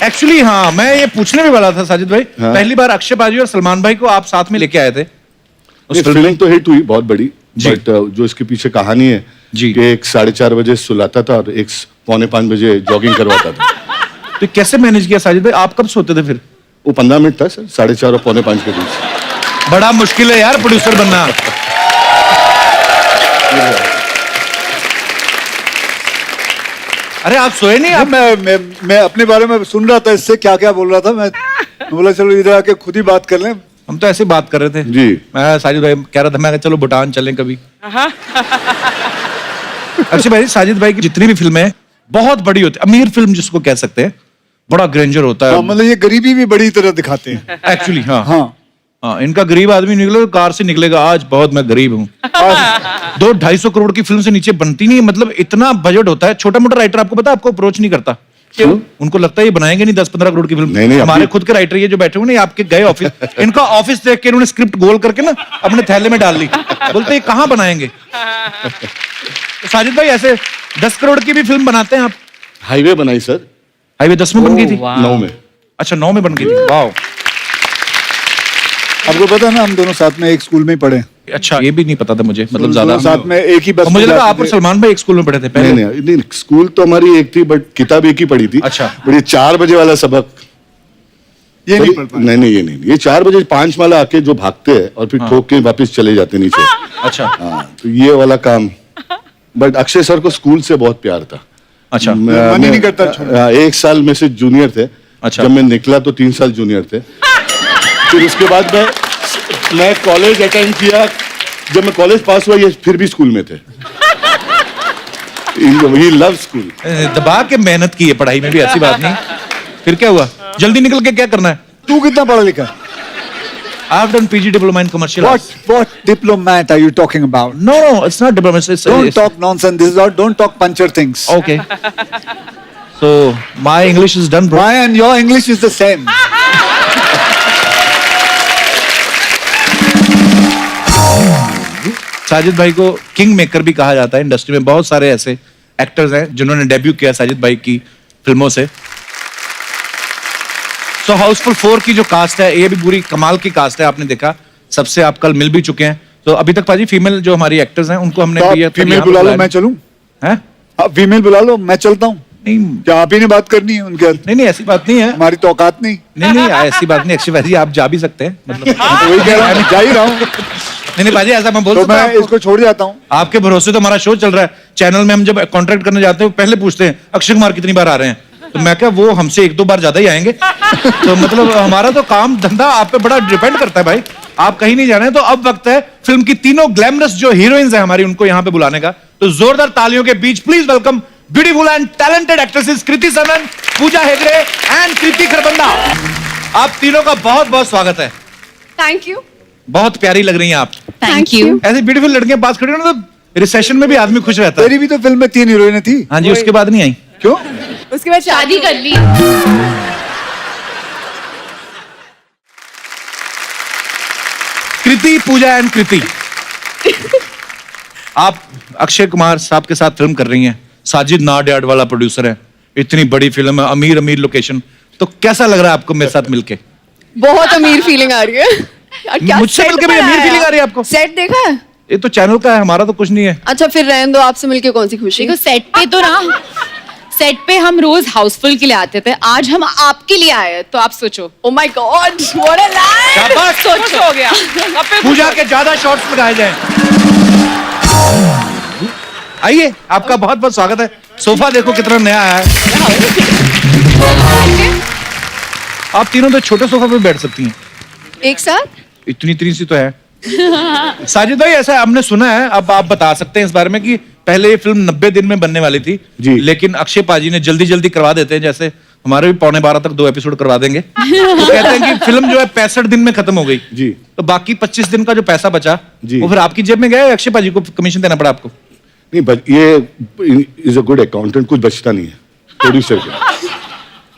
एक्चुअली हाँ, मैं ये पूछने भी वाला था साजिद भाई। हाँ। पहली बार अक्षय बाजी और सलमान भाई को आप साथ में लेके आए थे उस फिल्म फिल्म तो हिट हुई बहुत बड़ी, जी। बट जो इसके पीछे कहानी है जी। कि एक 4:30 बजे सुलाता था और एक 4:45 बजे जॉगिंग करवाता था। तो कैसे मैनेज किया साजिद भाई? आप कब सोते थे फिर? वो 15 मिनट था सर, 4:30 और 4:45 के बीच। बड़ा मुश्किल है यार प्रोड्यूसर बनना। अरे आप सोए नहीं? आप मैं अपने बारे में सुन रहा था, इससे क्या क्या बोल रहा था। मैं बोला चलो इधर आके खुद ही बात कर लें। हम तो ऐसे ही बात कर रहे थे जी। मैं साजिद भाई कह रहा था, मैं कहा चलो भूटान चलें कभी। हाँ। अक्षय भाई, साजिद भाई की जितनी भी फिल्में हैं बहुत बड़ी होती है, अमीर फिल्म जिसको कह सकते हैं, बड़ा ग्रेंजर होता है। मतलब ये गरीबी भी बड़ी तरह दिखाते हैं। एक्चुअली हाँ हाँ, हाँ, इनका गरीब आदमी निकले कार से निकलेगा, आज बहुत मैं गरीब हूँ। 200-250 करोड़ की फिल्म से नीचे बनती नहीं है। मतलब इतना बजट होता है। छोटा मोटा राइटर आपको पता है आपको अप्रोच नहीं करता। क्यों? उनको लगता है ये बनाएंगे नहीं 10-15 करोड़ की फिल्म। नहीं, हमारे अभी- खुद के राइटर ये जो बैठे हुए ना, ये आपके गए ऑफिस, इनका ऑफिस देख के इन्होंने स्क्रिप्ट गोल करके ना अपने थैले में डाल ली। बोलते ये कहाँ बनाएंगे? तो साजिद भाई, ऐसे 10 करोड़ की भी फिल्म बनाते हैं आप? हाईवे बनाई सर, हाईवे 10 में बन गई थी? 9 में। अच्छा, 9 में बन गई थी। वाह, आपको पता है ना, हम दोनों साथ में एक स्कूल में ही पढ़े। अच्छा, ये भी नहीं पता था मुझे। मतलब ज्यादा साथ में एक ही बस और मुझे में लगा जाते आप और थे। सलमान भाई एक स्कूल में पढ़े थे नहीं पहले। नहीं, स्कूल तो हमारी एक थी, बट किताब एक ही पढ़ी थी। अच्छा। बट ये 4 बजे वाला सबक ये नहीं पढ़ पाए। नहीं, ये नहीं। ये 4 बजे 5 माला आके जो भागते हैं और फिर ठोक के वापस चले जाते हैं नीचे। अच्छा हाँ, तो ये वाला काम। बट अक्षय सर को स्कूल से बहुत प्यार था। अच्छा। मन ही नहीं करता छोड़ने। 1 साल में से जूनियर थे। अच्छा। जब मैं निकला तो 3 साल जूनियर थे। फिर उसके बाद मैं कॉलेज अटेंड किया। जब मैं कॉलेज पास हुआ ये फिर भी स्कूल में थे। ही लव स्कूल। दबा के मेहनत की है पढ़ाई में भी, ऐसी बात नहीं। फिर क्या हुआ? जल्दी निकल के क्या करना है? तू कितना पढ़ा लिखा है? I have done PG diploma in commercial arts. What diplomat are you talking about? No, it's not diploma. Don't talk nonsense. This is all. Don't talk puncture things. Okay. So my English is done, bro. My and your English is the same. Sajid भाई को king maker भी कहा जाता है industry में। बहुत सारे ऐसे एक्टर्स हैं जिन्होंने डेब्यू किया साजिद भाई की फिल्मों से। तो हाउसफुल 4 की जो कास्ट है ये भी पूरी कमाल की कास्ट है। आपने देखा सबसे आप कल मिल भी चुके हैं। तो अभी तक पाजी फीमेल जो हमारी एक्टर्स हैं उनको हमने तो फीमेल बुला लो, मैं चलूं? हैं? आप फीमेल बुला लो, मैं चलता हूँ। नहीं, क्या आप ही ने बात करनी है उनके साथ? नहीं ऐसी बात नहीं है। हमारी तो औकात नहीं। नहीं ऐसी बात नहीं। अक्षय भाई आप जा भी सकते हैं, मतलब वही कह रहा हूँ, जा ही रहा हूँ। नहीं बाजी ऐसा मैं बोल तो सकता मैं हूं इसको छोड़ जाता हूँ। आपके भरोसे तो हमारा शो चल रहा है चैनल में। हम जब कॉन्ट्रैक्ट करने जाते हैं पहले पूछते हैं अक्षय कुमार कितनी बार आ रहे हैं। तो मैं क्या वो हमसे 1-2 बार ज्यादा ही आएंगे। तो मतलब हमारा तो काम धंधा आप पे बड़ा डिपेंड करता है भाई। आप कहीं नहीं जाने। तो अब वक्त है फिल्म की तीनों ग्लैमरस जो हीरोइंस हैं हमारी उनको यहाँ पे बुलाने का। तो जोरदार तालियों के बीच please welcome beautiful and talented actresses Kriti Sanon, Pooja Hegde and Kriti Kharbanda. आप तीनों का बहुत बहुत स्वागत है। Thank you. बहुत प्यारी लग रही हैं आप। Thank you. ऐसी ब्यूटीफुल लड़कियां पास खड़ी हो ना तो रिसेशन में भी आदमी खुश रहता है। तेरी भी तो फिल्म में 3 हीरोइनें थी। हाँ जी, उसके बाद नहीं आई। क्यों? उसके बाद शादी कर ली। कृति, पूजा एंड कृति, आप अक्षय कुमार साहब के साथ फिल्म कर रही हैं। साजिद नाडियाड वाला प्रोड्यूसर है। इतनी बड़ी फिल्म है, अमीर अमीर लोकेशन। तो कैसा लग रहा है आपको मेरे साथ मिलके? बहुत अमीर फीलिंग आ रही है। मुझसे मिलके भी अमीर फीलिंग आ रही है आपको? सेट देखा है? ये तो चैनल का है, हमारा तो कुछ नहीं है। अच्छा फिर रहने दो, आपसे मिलके कौन सी खुशी। देखो सेट पे हम रोज हाउसफुल के लिए आते थे, आज हम आपके लिए आए हैं। तो आप सोचो। Oh my God what a line. शाबाश, सोचो हो गया। पूजा के ज्यादा शॉट्स लगाए जाएं। आइए, आपका बहुत बहुत स्वागत है। सोफा देखो कितना नया आया है। आप तीनों तो छोटे सोफा पे बैठ सकती हैं एक साथ। इतनी सी तो है। साजिद भाई ऐसा हमने सुना है, अब आप बता सकते हैं इस बारे में कि पहले ये फिल्म 90 दिन में बनने वाली थी जी। लेकिन अक्षय पाजी ने जल्दी करवा देते हैं। जैसे हमारे भी 11:15 तक 2 एपिसोड करवा देंगे। तो कहते हैं कि फिल्म जो है 65 दिन में खत्म हो गई जी। तो बाकी 25 दिन का जो पैसा बचा जी। वो फिर आपकी जेब में गया, अक्षय पाजी को कमीशन देना पड़ा आपको? नहीं ये इज अ गुड अकाउंटेंट, कुछ बचता नहीं है प्रोड्यूसर को।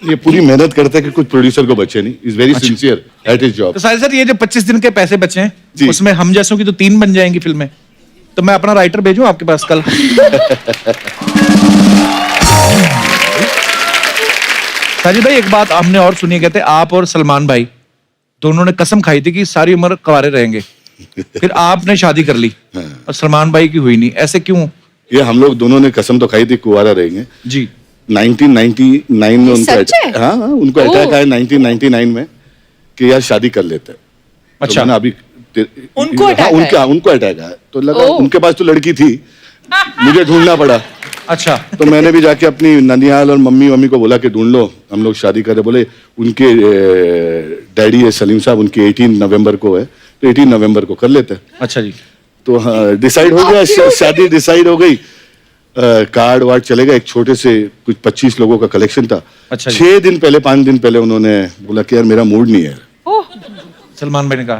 ये पूरी मेहनत करता है कि कुछ प्रोड्यूसर को बचे नहीं। Is very sincere at his job. तो साजिद सर ये जो 25 दिन के पैसे बचे हैं जी। उसमें हम जैसों की तो 3 बन जाएंगी फिल्में। तो मैं अपना राइटर भेजूं आपके पास कल? साजिद भाई एक बात हमने और सुनी, कहते आप और सलमान भाई दोनों ने कसम खाई थी कि सारी उम्र कुंवारे रहेंगे। फिर आपने शादी कर ली और सलमान भाई की हुई नहीं, ऐसे क्यों? ये हम लोग दोनों ने कसम तो खाई थी कुंवारा रहेंगे जी। 1999 में उनको सच है? हाँ उनको अटैक आया 1999 में कि यार शादी कर लेते हैं। अच्छा। तो मैंने अभी उनको attack आया? उनको अटैक आया तो लगा उनके पास तो लड़की थी, मुझे ढूंढना पड़ा। अच्छा। तो मैंने भी जाके अपनी ननियाल और मम्मी को बोला कि ढूंढ लो, हम लोग शादी करें। बोले उनके डैडी है सलीम साहब, उनकी 18 नवंबर को है तो 18 नवंबर को कर लेते हैं। अच्छा जी। तो हाँ डिसाइड हो गया, शादी डिसाइड हो गई। कार्ड वार्ड चले गए। एक छोटे से कुछ 25 लोगों का कलेक्शन था। अच्छा जी। 6 दिन पहले 5 दिन पहले उन्होंने बोला कि यार मेरा मूड नहीं है। सलमान भाई ने कहा।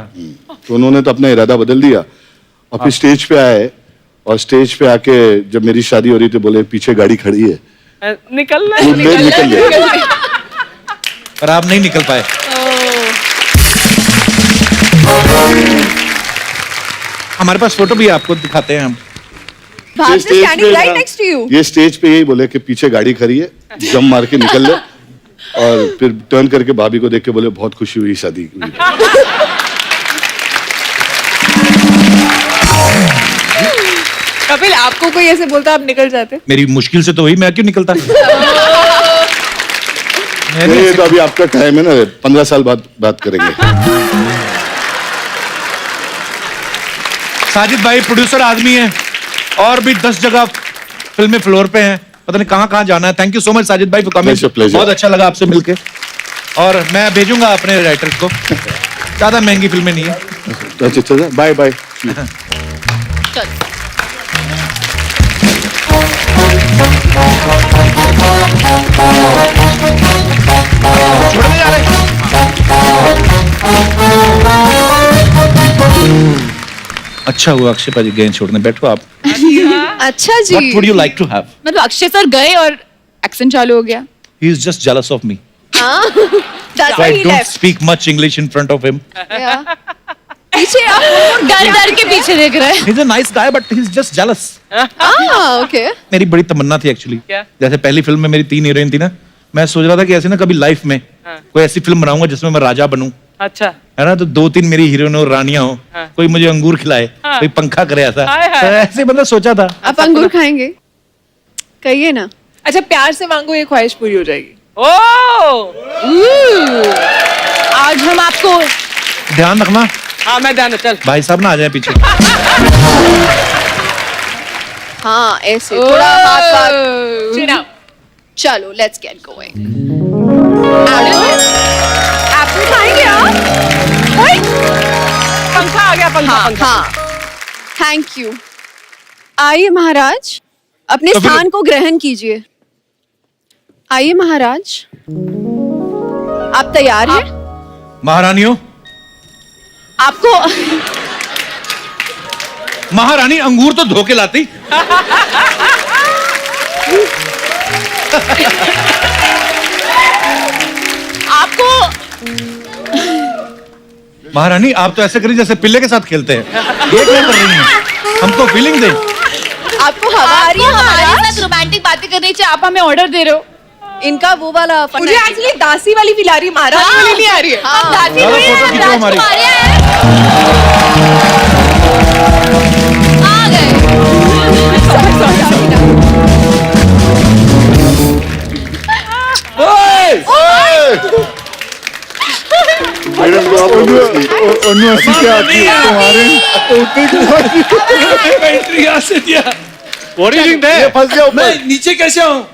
तो उन्होंने तो अपना इरादा बदल दिया और फिर स्टेज पे आए और स्टेज पे आके जब मेरी शादी हो रही थी बोले पीछे गाड़ी खड़ी है, निकल निकल गए। पर आप नहीं निकल पाए। हमारे पास फोटो भी है, आपको दिखाते हैं हम। ये स्टेज पे यही बोले कि पीछे गाड़ी खड़ी है, जम मार के निकल ले। और फिर टर्न करके भाभी को देख के बोले बहुत खुशी हुई शादी हुई। कपिल आपको कोई ऐसे बोलता आप निकल जाते? मेरी मुश्किल से तो हुई, मैं क्यों निकलता? ये तो अभी आपका टाइम है ना, 15 साल बाद बात करेंगे। साजिद भाई प्रोड्यूसर आदमी है और भी 10 जगह फिल्में फ्लोर पे हैं, पता नहीं कहाँ जाना है। Thank you so much Sajid भाई फॉर कमिंग। बहुत अच्छा लगा आपसे मिलके और मैं भेजूंगा अपने राइटर्स को। ज्यादा महंगी फिल्में नहीं है। अच्छा बाय बाय। छोड़ने जा रहे अच्छा हुआ अक्षय पाजी गए छोड़ने, बैठो आप। अच्छा जी, What would you like to have? मतलब अक्षय सर गए और एक्सेंट चालू हो गया। He is just jealous of me. That's So why I he don't left. speak much English in front of him. Yeah. पीछे आप डर के पीछे देख रहे हैं। He's a nice guy but he's just jealous. Okay. मेरी बड़ी तमन्ना थी एक्चुअली। क्या? जैसे पहली फिल्म में मेरी 3 हीरोइन थी ना, मैं सोच रहा था कि ऐसे ना कभी लाइफ में कोई ऐसी फिल्म बनाऊंगा जिसमें मैं राजा बनूं, अच्छा। है ना, तो 2-3 मेरी हीरोइन और रानियां हो, कोई मुझे अंगूर खिलाए, कोई पंखा करे ऐसा, हाय, हाय। तो ऐसे मतलब सोचा था। आप अंगूर खाएंगे? कहिए ना। अच्छा, प्यार से मांगो, ये ख्वाहिश पूरी हो जाएगी। आज हम आपको ध्यान रखना। हाँ मैं ध्यान, चल भाई साहब ना आ जाए पीछे। हाँ ऐसे थोड़ा हाथ चलो लेट्स गेट गोइंग। एप्पल खाएंगे आप? पंखा आ गया, पंखा। हाँ थैंक यू। आइए महाराज, अपने स्थान को ग्रहण कीजिए। आइए महाराज, आप तैयार हैं? महारानियों, आपको महारानी अंगूर तो धोके लाती। आपको महारानी आप तो ऐसे करिए जैसे पिल्ले के साथ खेलते हैं। ये क्या कर रही हैं? हमको फीलिंग दे। आपको हवा आ रही है हमारे साथ रोमांटिक बातें करनी चाहिए, आप हमें ऑर्डर दे रहे हो। इनका वो वाला मुझे एक्चुअली दासी वाली पिला रही, महाराज वाली नहीं आ रही है। हाँ, दासी चलो, नहीं है, फोटो खींचो हमारी। आ गए। मैडम को आप उन्नीस क्या आती है तुम्हारे एंट्री यहाँ से दिया। What are you doing there? फंस गया ऊपर। मैं नीचे कैसे आऊँ?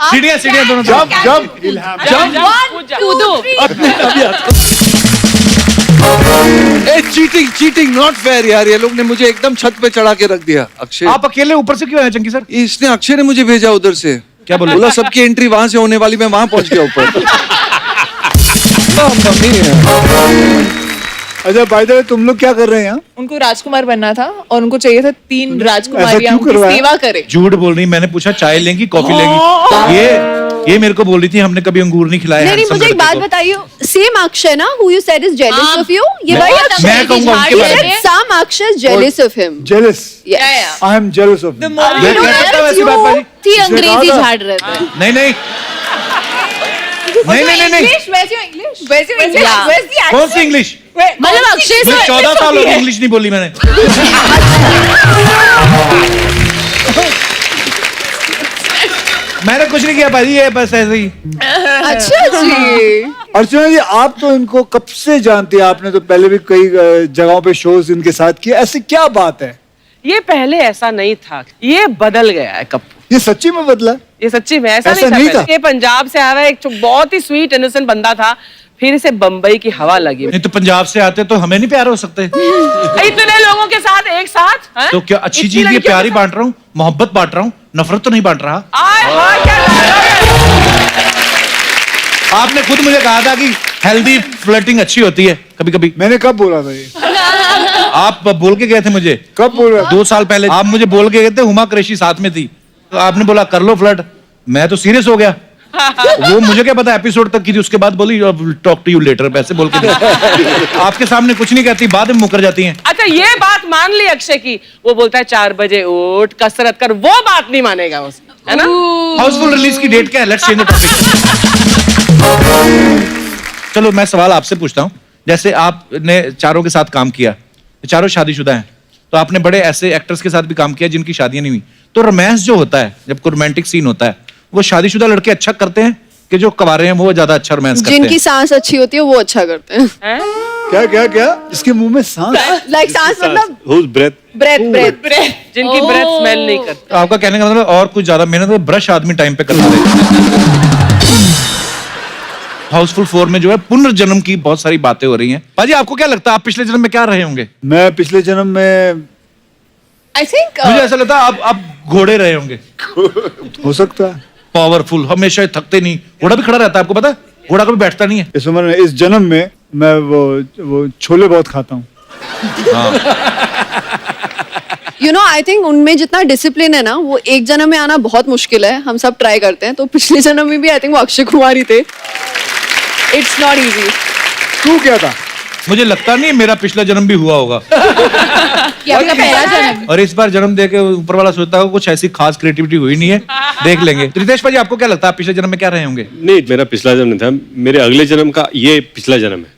सीढ़ियाँ दोनों जंप तरफ। जंप कूदो। अभी आता चीटिंग नॉट फेयर यार, ये लोग ने मुझे एकदम छत पे चढ़ा के रख दिया। अक्षय, आप अकेले ऊपर से क्यों आए चंकी सर? इसने अक्षय ने मुझे भेजा उधर से। क्या बोला? बोला सबकी एंट्री वहां से होने वाली, मैं वहां पहुंच गया ऊपर। अच्छा बाय द वे तुम लोग क्या कर रहे हैं यहाँ? उनको राजकुमार बनना था और उनको चाहिए था 3 राजकुमारियां क्यों उनकी करवाया? सेवा करें। झूठ बोल रही, मैंने पूछा चाय लेंगी कॉफी लेंगी, ये मेरे को बोल रही थी हमने कभी अंगूर नहीं खिलाया। नहीं handsome मुझे एक लड़के बात को। बताइए, सेम अक्षय ना who you said is jealous of you, ये वही अक्षय मैं कहूंगा उनके बारे में। some Akshay is jealous of him. Jealous. Yes. I am jealous of him. मैं कह सकता हूँ ऐसी बात भाई? थी अंग्रेजी झाड़ रहे थे। नहीं नहीं नहीं कौन सी इंग्लिश? मतलब अक्षय मैं सर 14 साल हो गए इंग्लिश नहीं बोली मैंने। मैंने कुछ नहीं किया भाई, ये बस ऐसे ही। अच्छा जी। अर्चना जी आप तो इनको कब से जानती है? आपने तो पहले भी कई जगहों पे शोज इनके साथ किए, ऐसी क्या बात है? ये पहले ऐसा नहीं था, ये बदल गया है कप्पू। ये सच्ची में बदला? ये सच्ची में ऐसा ऐसा नहीं नहीं था। था। ये पंजाब से आया हुआ एक बहुत ही स्वीट इनोसेंट बंदा था, फिर इसे बम्बई की हवा लगी। नहीं तो पंजाब से आते तो हमें नहीं प्यार हो सकते? इतने लोगों के साथ एक साथ हैं? तो क्या अच्छी इतनी चीज ये लड़कियों प्यार ही के बांट रहा हूँ, मोहब्बत बांट रहा हूँ, नफरत तो नहीं बांट रहा। आय हाय क्या डायलॉग है। आपने खुद मुझे कहा था कि हेल्दी फ्लर्टिंग अच्छी होती है कभी कभी। मैंने कब बोला था ये? आप बोल के गए थे मुझे। कब बोल रहा? 2 साल पहले आप मुझे बोल के गए थे, हुमा कुरैशी साथ में थी, तो आपने बोला कर लो फ्लर्ट, मैं तो सीरियस हो गया। वो मुझे क्या पता एपिसोड तक की थी, उसके बाद बोली टॉक टू यू लेटर, ऐसे बोल के आपके सामने कुछ नहीं कहती, बाद में मुकर जाती हैं। अच्छा ये बात मान ली अक्षय की, वो बोलता है 4 बजे उठ कसरत कर, वो बात नहीं मानेगा उसकी, है ना? हाउसफुल रिलीज की डेट क्या है? Let's change the topic. चलो मैं सवाल आपसे पूछता हूँ, जैसे आपने चारों के साथ काम किया, चारों शादीशुदा हैं, तो आपने बड़े ऐसे एक्टर्स के साथ भी काम किया जिनकी शादियां नहीं हुई, तो रोमांस जो होता है, जब कोई रोमांटिक सीन होता है, वो शादीशुदा लड़के अच्छा करते हैं कि जो कवारे हैं वो ज्यादा अच्छा रोमांस करते हैं? जिनकी सांस अच्छी होती है वो अच्छा करते हैं। क्या क्या क्या? इसके मुंह में सांस? लाइक सांस मतलब Whose breath? ब्रेथ जिनकी ब्रेथ स्मेल नहीं करती। तो आपका कहने का मतलब और कुछ ज्यादा मेहनत है, ब्रश आदमी टाइम पे करता है। हाउसफुल 4 में जो है पुनर्जन्म की बहुत सारी बातें हो रही हैं। पाजी आपको क्या लगता है आप पिछले जन्म में क्या रहे होंगे? मैं पिछले जन्म में आई थिंक मुझे ऐसा लगता है आप घोड़े रहे होंगे। हो सकता है। पावरफुल, हमेशा थकते नहीं, घोड़ा भी खड़ा रहता है, आपको पता है? घोड़ा कभी बैठता नहीं है। इस उम्र में, इस जन्म में मैं वो छोले बहुत खाता हूँ। यू नो आई थिंक उनमें जितना डिसिप्लिन है ना वो एक जन्म में आना बहुत मुश्किल है. हम सब ट्राई करते हैं. तो पिछले जन्म में भी आई थिंक वो अक्षय कुमार ही थे. It's not easy. तू क्या था? मुझे लगता नहीं मेरा पिछला जन्म भी हुआ होगा. ये आपका पहला जन्म. और इस बार जन्म दे के ऊपर वाला सोचता है कुछ ऐसी खास क्रिएटिविटी हुई नहीं है. देख लेंगे. तो रितेश भाई आपको क्या लगता है आप पिछले जन्म में क्या रहे होंगे? नहीं, मेरा पिछला जन्म नहीं था, मेरे अगले जन्म का ये पिछला जन्म है.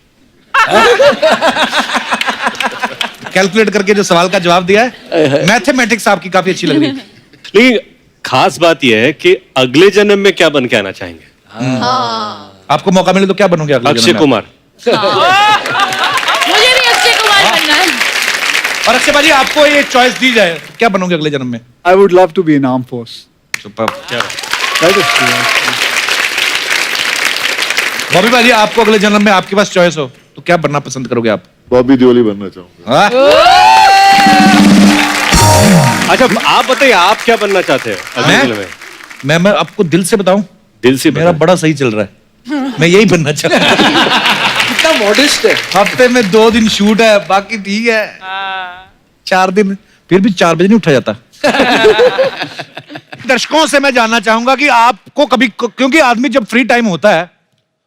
कैलकुलेट करके जो सवाल का जवाब दिया है, मैथमेटिक्स आपकी काफी अच्छी लग रही है. लेकिन खास बात यह है कि अगले जन्म में क्या बन के आना चाहेंगे? आपको मौका मिले तो क्या बनोगे अगले अक्षय जन्म में? कुमार. मुझे भी अक्षय कुमार बनना है. और अक्षय भाई आपको ये चॉइस दी जाए क्या बनोगे अगले जन्म में? I would love to be in armed force. That is true. Bobby भाई आपको अगले जन्म में आपके पास चॉइस हो तो क्या बनना पसंद करोगे आप? बॉबी देओली बनना चाहूंगा. अच्छा, आप बताइए आप क्या बनना चाहते हैं अगले जन्म में? मैं आपको दिल से बताऊं, दिल से मेरा बड़ा सही चल रहा है. मैं यही बनना चाहता हूं. कितना मॉडेस्ट है. हफ्ते में 2 दिन शूट है, बाकी ठीक है. 4 दिन फिर भी 4 बजे नहीं उठा जाता. दर्शकों से मैं जानना चाहूंगा कि आपको कभी, क्योंकि आदमी जब फ्री टाइम होता है,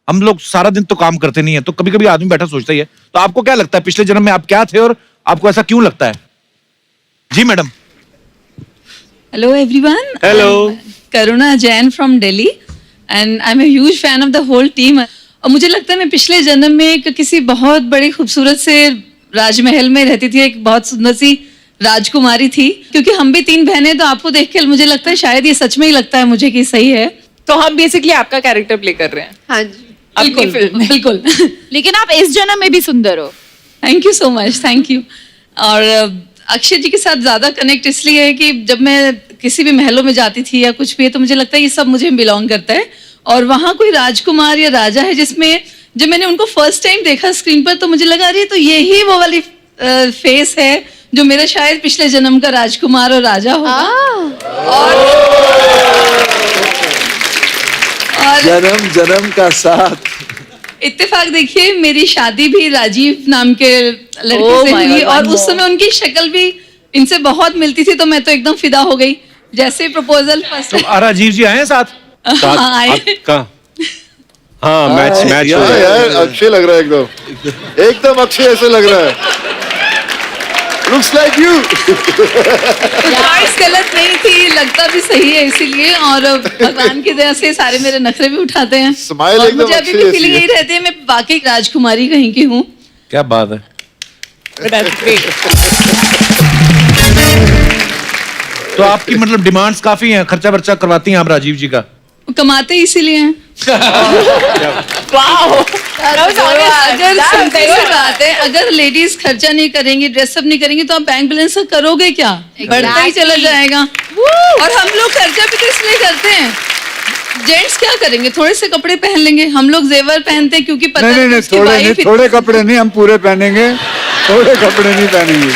हम लोग सारा दिन तो काम करते नहीं है, तो कभी कभी आदमी बैठा सोचता ही है. तो आपको क्या लगता है पिछले जन्म में आप क्या थे और आपको ऐसा क्यों लगता है? जी madam. Hello everyone. Hello. Karuna Jain from Delhi and I am a huge fan of the whole team. और मुझे लगता है मैं पिछले जन्म में एक किसी बहुत बड़ी खूबसूरत से राजमहल में रहती थी, एक बहुत सुंदर सी राजकुमारी थी. क्योंकि हम भी 3 बहनें, तो आपको देख के मुझे लगता है शायद ये सच में ही लगता है मुझे कि सही है. तो हम बेसिकली आपका कैरेक्टर प्ले कर रहे हैं. हाँ जी. बिल्कुल. लेकिन आप इस जन्म में भी सुंदर हो. Thank you so much. Thank you. और अक्षय जी के साथ ज्यादा कनेक्ट इसलिए है कि जब मैं किसी भी महलों में जाती थी या कुछ भी है, तो मुझे लगता है ये सब मुझे बिलोंग करता है. और वहाँ कोई राजकुमार या राजा है जिसमें जब मैंने उनको फर्स्ट टाइम देखा स्क्रीन पर तो मुझे लगा अरे तो यही वो वाली फेस है जो मेरा शायद पिछले जन्म का राजकुमार और राजा होगा. और जन्म का साथ. इत्तेफाक देखिए मेरी शादी भी राजीव नाम के लड़के Oh से my हुई God, और one उस समय उनकी शक्ल भी इनसे बहुत मिलती थी, तो मैं तो एकदम फिदा हो गई. जैसे प्रपोजल फर्स्ट तो राजीव जी आए हैं साथ? हाँ, मैच यार अक्षय लग रहा है एकदम अक्षय ऐसे लग रहा है. Looks like you. चॉइस गलत नहीं थी, लगता भी सही है इसीलिए. और भगवान की दया से सारे मेरे नखरे भी उठाते हैं. Smile और एकदम मुझे अभी अच्छी भी ऐसी फीलिंग है. यही रहती है मैं वाकई राजकुमारी कहीं की हूँ. क्या बात है. तो आपकी मतलब डिमांड्स काफी हैं, खर्चा वर्चा करवाती हैं आप राजीव जी का? कमाते इसीलिए हैं. अगर सिंपल सी बात है, अगर लेडीज खर्चा नहीं करेंगी, ड्रेसअप नहीं करेंगी, तो आप बैंक बैलेंस करोगे क्या? बढ़ता ही चला जाएगा. और हम लोग खर्चा भी तो इसलिए करते हैं. जेंट्स क्या करेंगे? थोड़े से कपड़े पहन लेंगे. हम लोग जेवर पहनते हैं क्योंकि पता नहीं, है उसकी थोड़े wife नहीं, थोड़े कपड़े नहीं, हम पूरे पहनेंगे. थोड़े कपड़े नहीं पहनेंगे.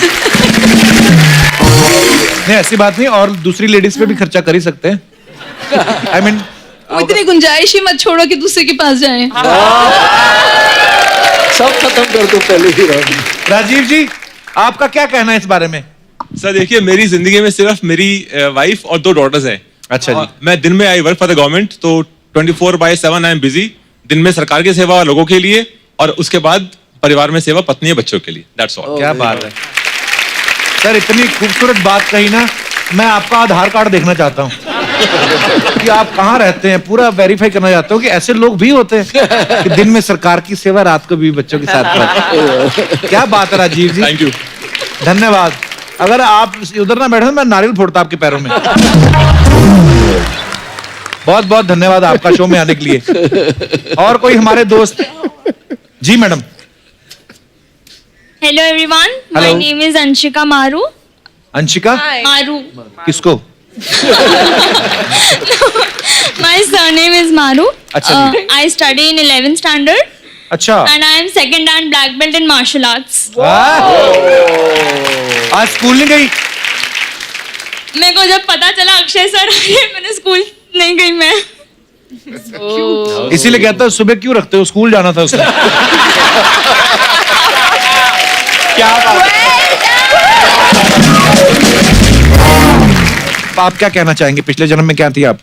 नहीं ऐसी बात नहीं. और दूसरी लेडीज पे भी खर्चा कर ही सकते हैं. I mean, इतनी गुंजाइश ही मत छोड़ो कि दूसरे के पास जाएं. सब खत्म कर दो पहले ही. राजीव जी आपका क्या कहना है इस बारे में? सर देखिए, मेरी जिंदगी में सिर्फ मेरी वाइफ और 2 डॉटर्स हैं. अच्छा जी. मैं दिन में I work for the government, तो 24/7 आई एम बिजी. दिन में सरकार की सेवा लोगों के लिए और उसके बाद परिवार में सेवा पत्नी बच्चों के लिए. That's all. क्या बात है सर, इतनी खूबसूरत बात कही ना. मैं आपका आधार कार्ड देखना चाहता हूँ कि आप कहाँ रहते हैं. पूरा वेरीफाई करना चाहता हूँ कि ऐसे लोग भी होते हैं कि दिन में सरकार की सेवा, रात को भी बच्चों के साथ. क्या बात है राजीव जी. Thank you. धन्यवाद. अगर आप उधर ना बैठे मैं नारियल फोड़ता आपके पैरों में. बहुत बहुत धन्यवाद आपका शो में आने के लिए. और कोई हमारे दोस्त? जी madam. Hello everyone, my name is Anshika Maru. Anshika Maru. किसको? My surname is Maru. अच्छा. I study in 11th standard. अच्छा. And I am second and black belt in martial arts. आज स्कूल नहीं गई? मेरे को जब पता चला अक्षय सर आए, मैंने स्कूल नहीं गई मैं. इसीलिए कहता है सुबह क्यों रखते हो, स्कूल जाना था उसने. क्या बात है. आप क्या कहना चाहेंगे, पिछले जन्म में क्या थी आप?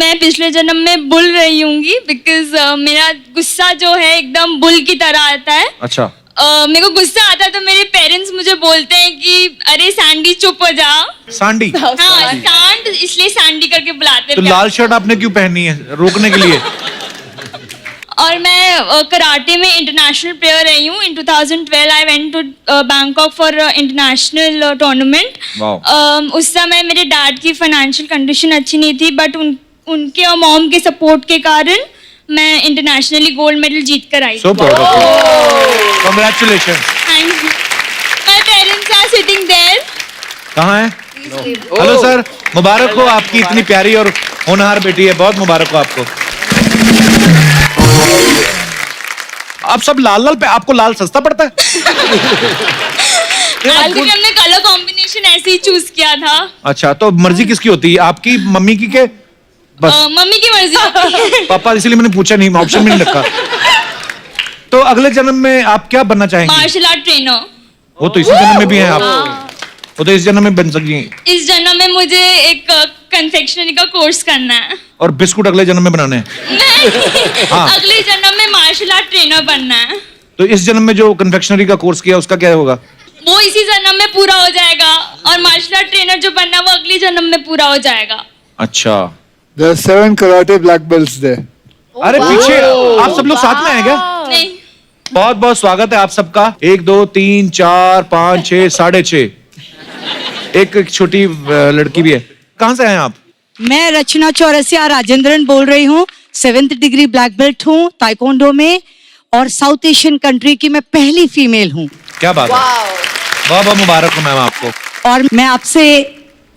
मैं पिछले जन्म में बुल रही हूँगी बिकॉज मेरा गुस्सा जो है एकदम बुल की तरह आता है। अच्छा। मेरे को गुस्सा आता है तो मेरे पेरेंट्स मुझे बोलते हैं कि अरे सैंडी चुप हो जा। सांडी? हाँ, सांड इसलिए सैंडी करके बुलाते तो हैं। लाल शर्ट आपने क्यों पहनी है, रोकने के लिए? और मैं कराटे में इंटरनेशनल प्लेयर रही हूँ। In 2012 I went to Bangkok for international tournament. उस समय मेरे डैड की फाइनेंशियल कंडीशन अच्छी नहीं थी, बट उनके और मॉम के सपोर्ट के कारण मैं इंटरनेशनली गोल्ड मेडल जीत कर आई। So proud of you. Congratulations. Thank you. My parents are sitting there. कहाँ है? हेलो सर, मुबारक हो, आपकी इतनी प्यारी और होनहार बेटी है, बहुत मुबारक हो आपको। आप सब लाल लाल पे, आपको लाल सस्ता पड़ता है? एक्चुअली हमने कलर कॉम्बिनेशन ऐसे ही चूज किया था। अच्छा, तो मर्जी किसकी होती है, आपकी, मम्मी की के? बस मम्मी की मर्जी होती है। पापा, इसीलिए मैंने पूछा नहीं, ऑप्शन में नहीं रखा। तो अगले जन्म में आप क्या बनना चाहेंगे? Martial art trainer. वो तो इसी जन्म में भी है आप, वो तो इस जन्म में बन सकती हैं। इस जन्म में मुझे एक कन्फेक्शनरी का कोर्स करना है। और बिस्कुट अगले जन्म में बनाने हैं। हाँ। अगले जन्म में मार्शल आर्ट ट्रेनर बनना है। तो इस जन्म में जो कन्फेक्शनरी का कोर्स किया उसका क्या होगा? वो इसी जन्म में पूरा हो जाएगा, और मार्शल आर्ट ट्रेनर जो बनना वो अगले जन्म में पूरा हो जाएगा। अच्छा। There are 7 karate black belts there. अरे पीछे आप सब लोग साथ में हैं क्या? नहीं। बहुत बहुत स्वागत है आप सबका। 1 2 3 4 5 6 6.5 एक छोटी लड़की भी है। कहाँ से हैं आप? मैं रचना चौरसिया राजेंद्रन बोल रही हूँ। 7th डिग्री ब्लैक बेल्ट हूँ ताइक्वांडो में, और साउथ एशियन कंट्री की मैं पहली फीमेल हूँ। क्या बात है, बहुत बहुत मुबारक हो मैम आपको। और मैं आपसे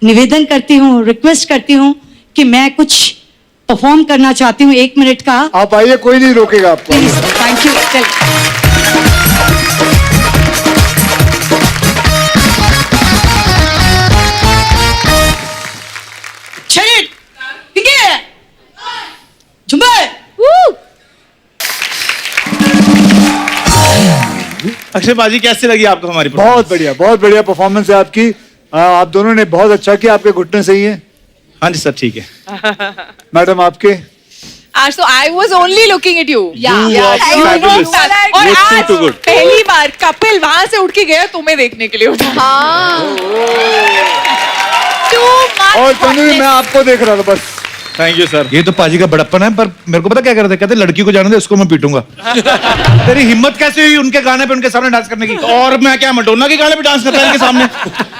निवेदन करती हूँ, रिक्वेस्ट करती हूँ कि मैं कुछ परफॉर्म करना चाहती हूँ 1 मिनट का। आप आइए, कोई नहीं रोकेगा आपको। Thank you. शरीर ठीक है, झुंबर। अक्षय बाजी, कैसी लगी आपको हमारी? बहुत बढ़िया परफॉर्मेंस है आपकी। आप दोनों ने बहुत अच्छा किया। आपके घुटने सही हैं? हाँ जी सर, ठीक है। मैडम आपके? So I was only looking at you. fabulous. और You're आज too good. पहली बार कपिल वहां से उठ के गया तुम्हें देखने के लिए उठा। और तनुरी, मैं आपको देख रहा था बस। Thank you sir. ये तो पाजी का बड़प्पन है, पर मेरे को पता क्या करते, कहते लड़की को जाने दे, उसको मैं पीटूंगा। तेरी हिम्मत कैसे हुई उनके गाने पे उनके सामने डांस करने की? और मैं क्या मडोना के गाने पे डांस करता है इनके सामने?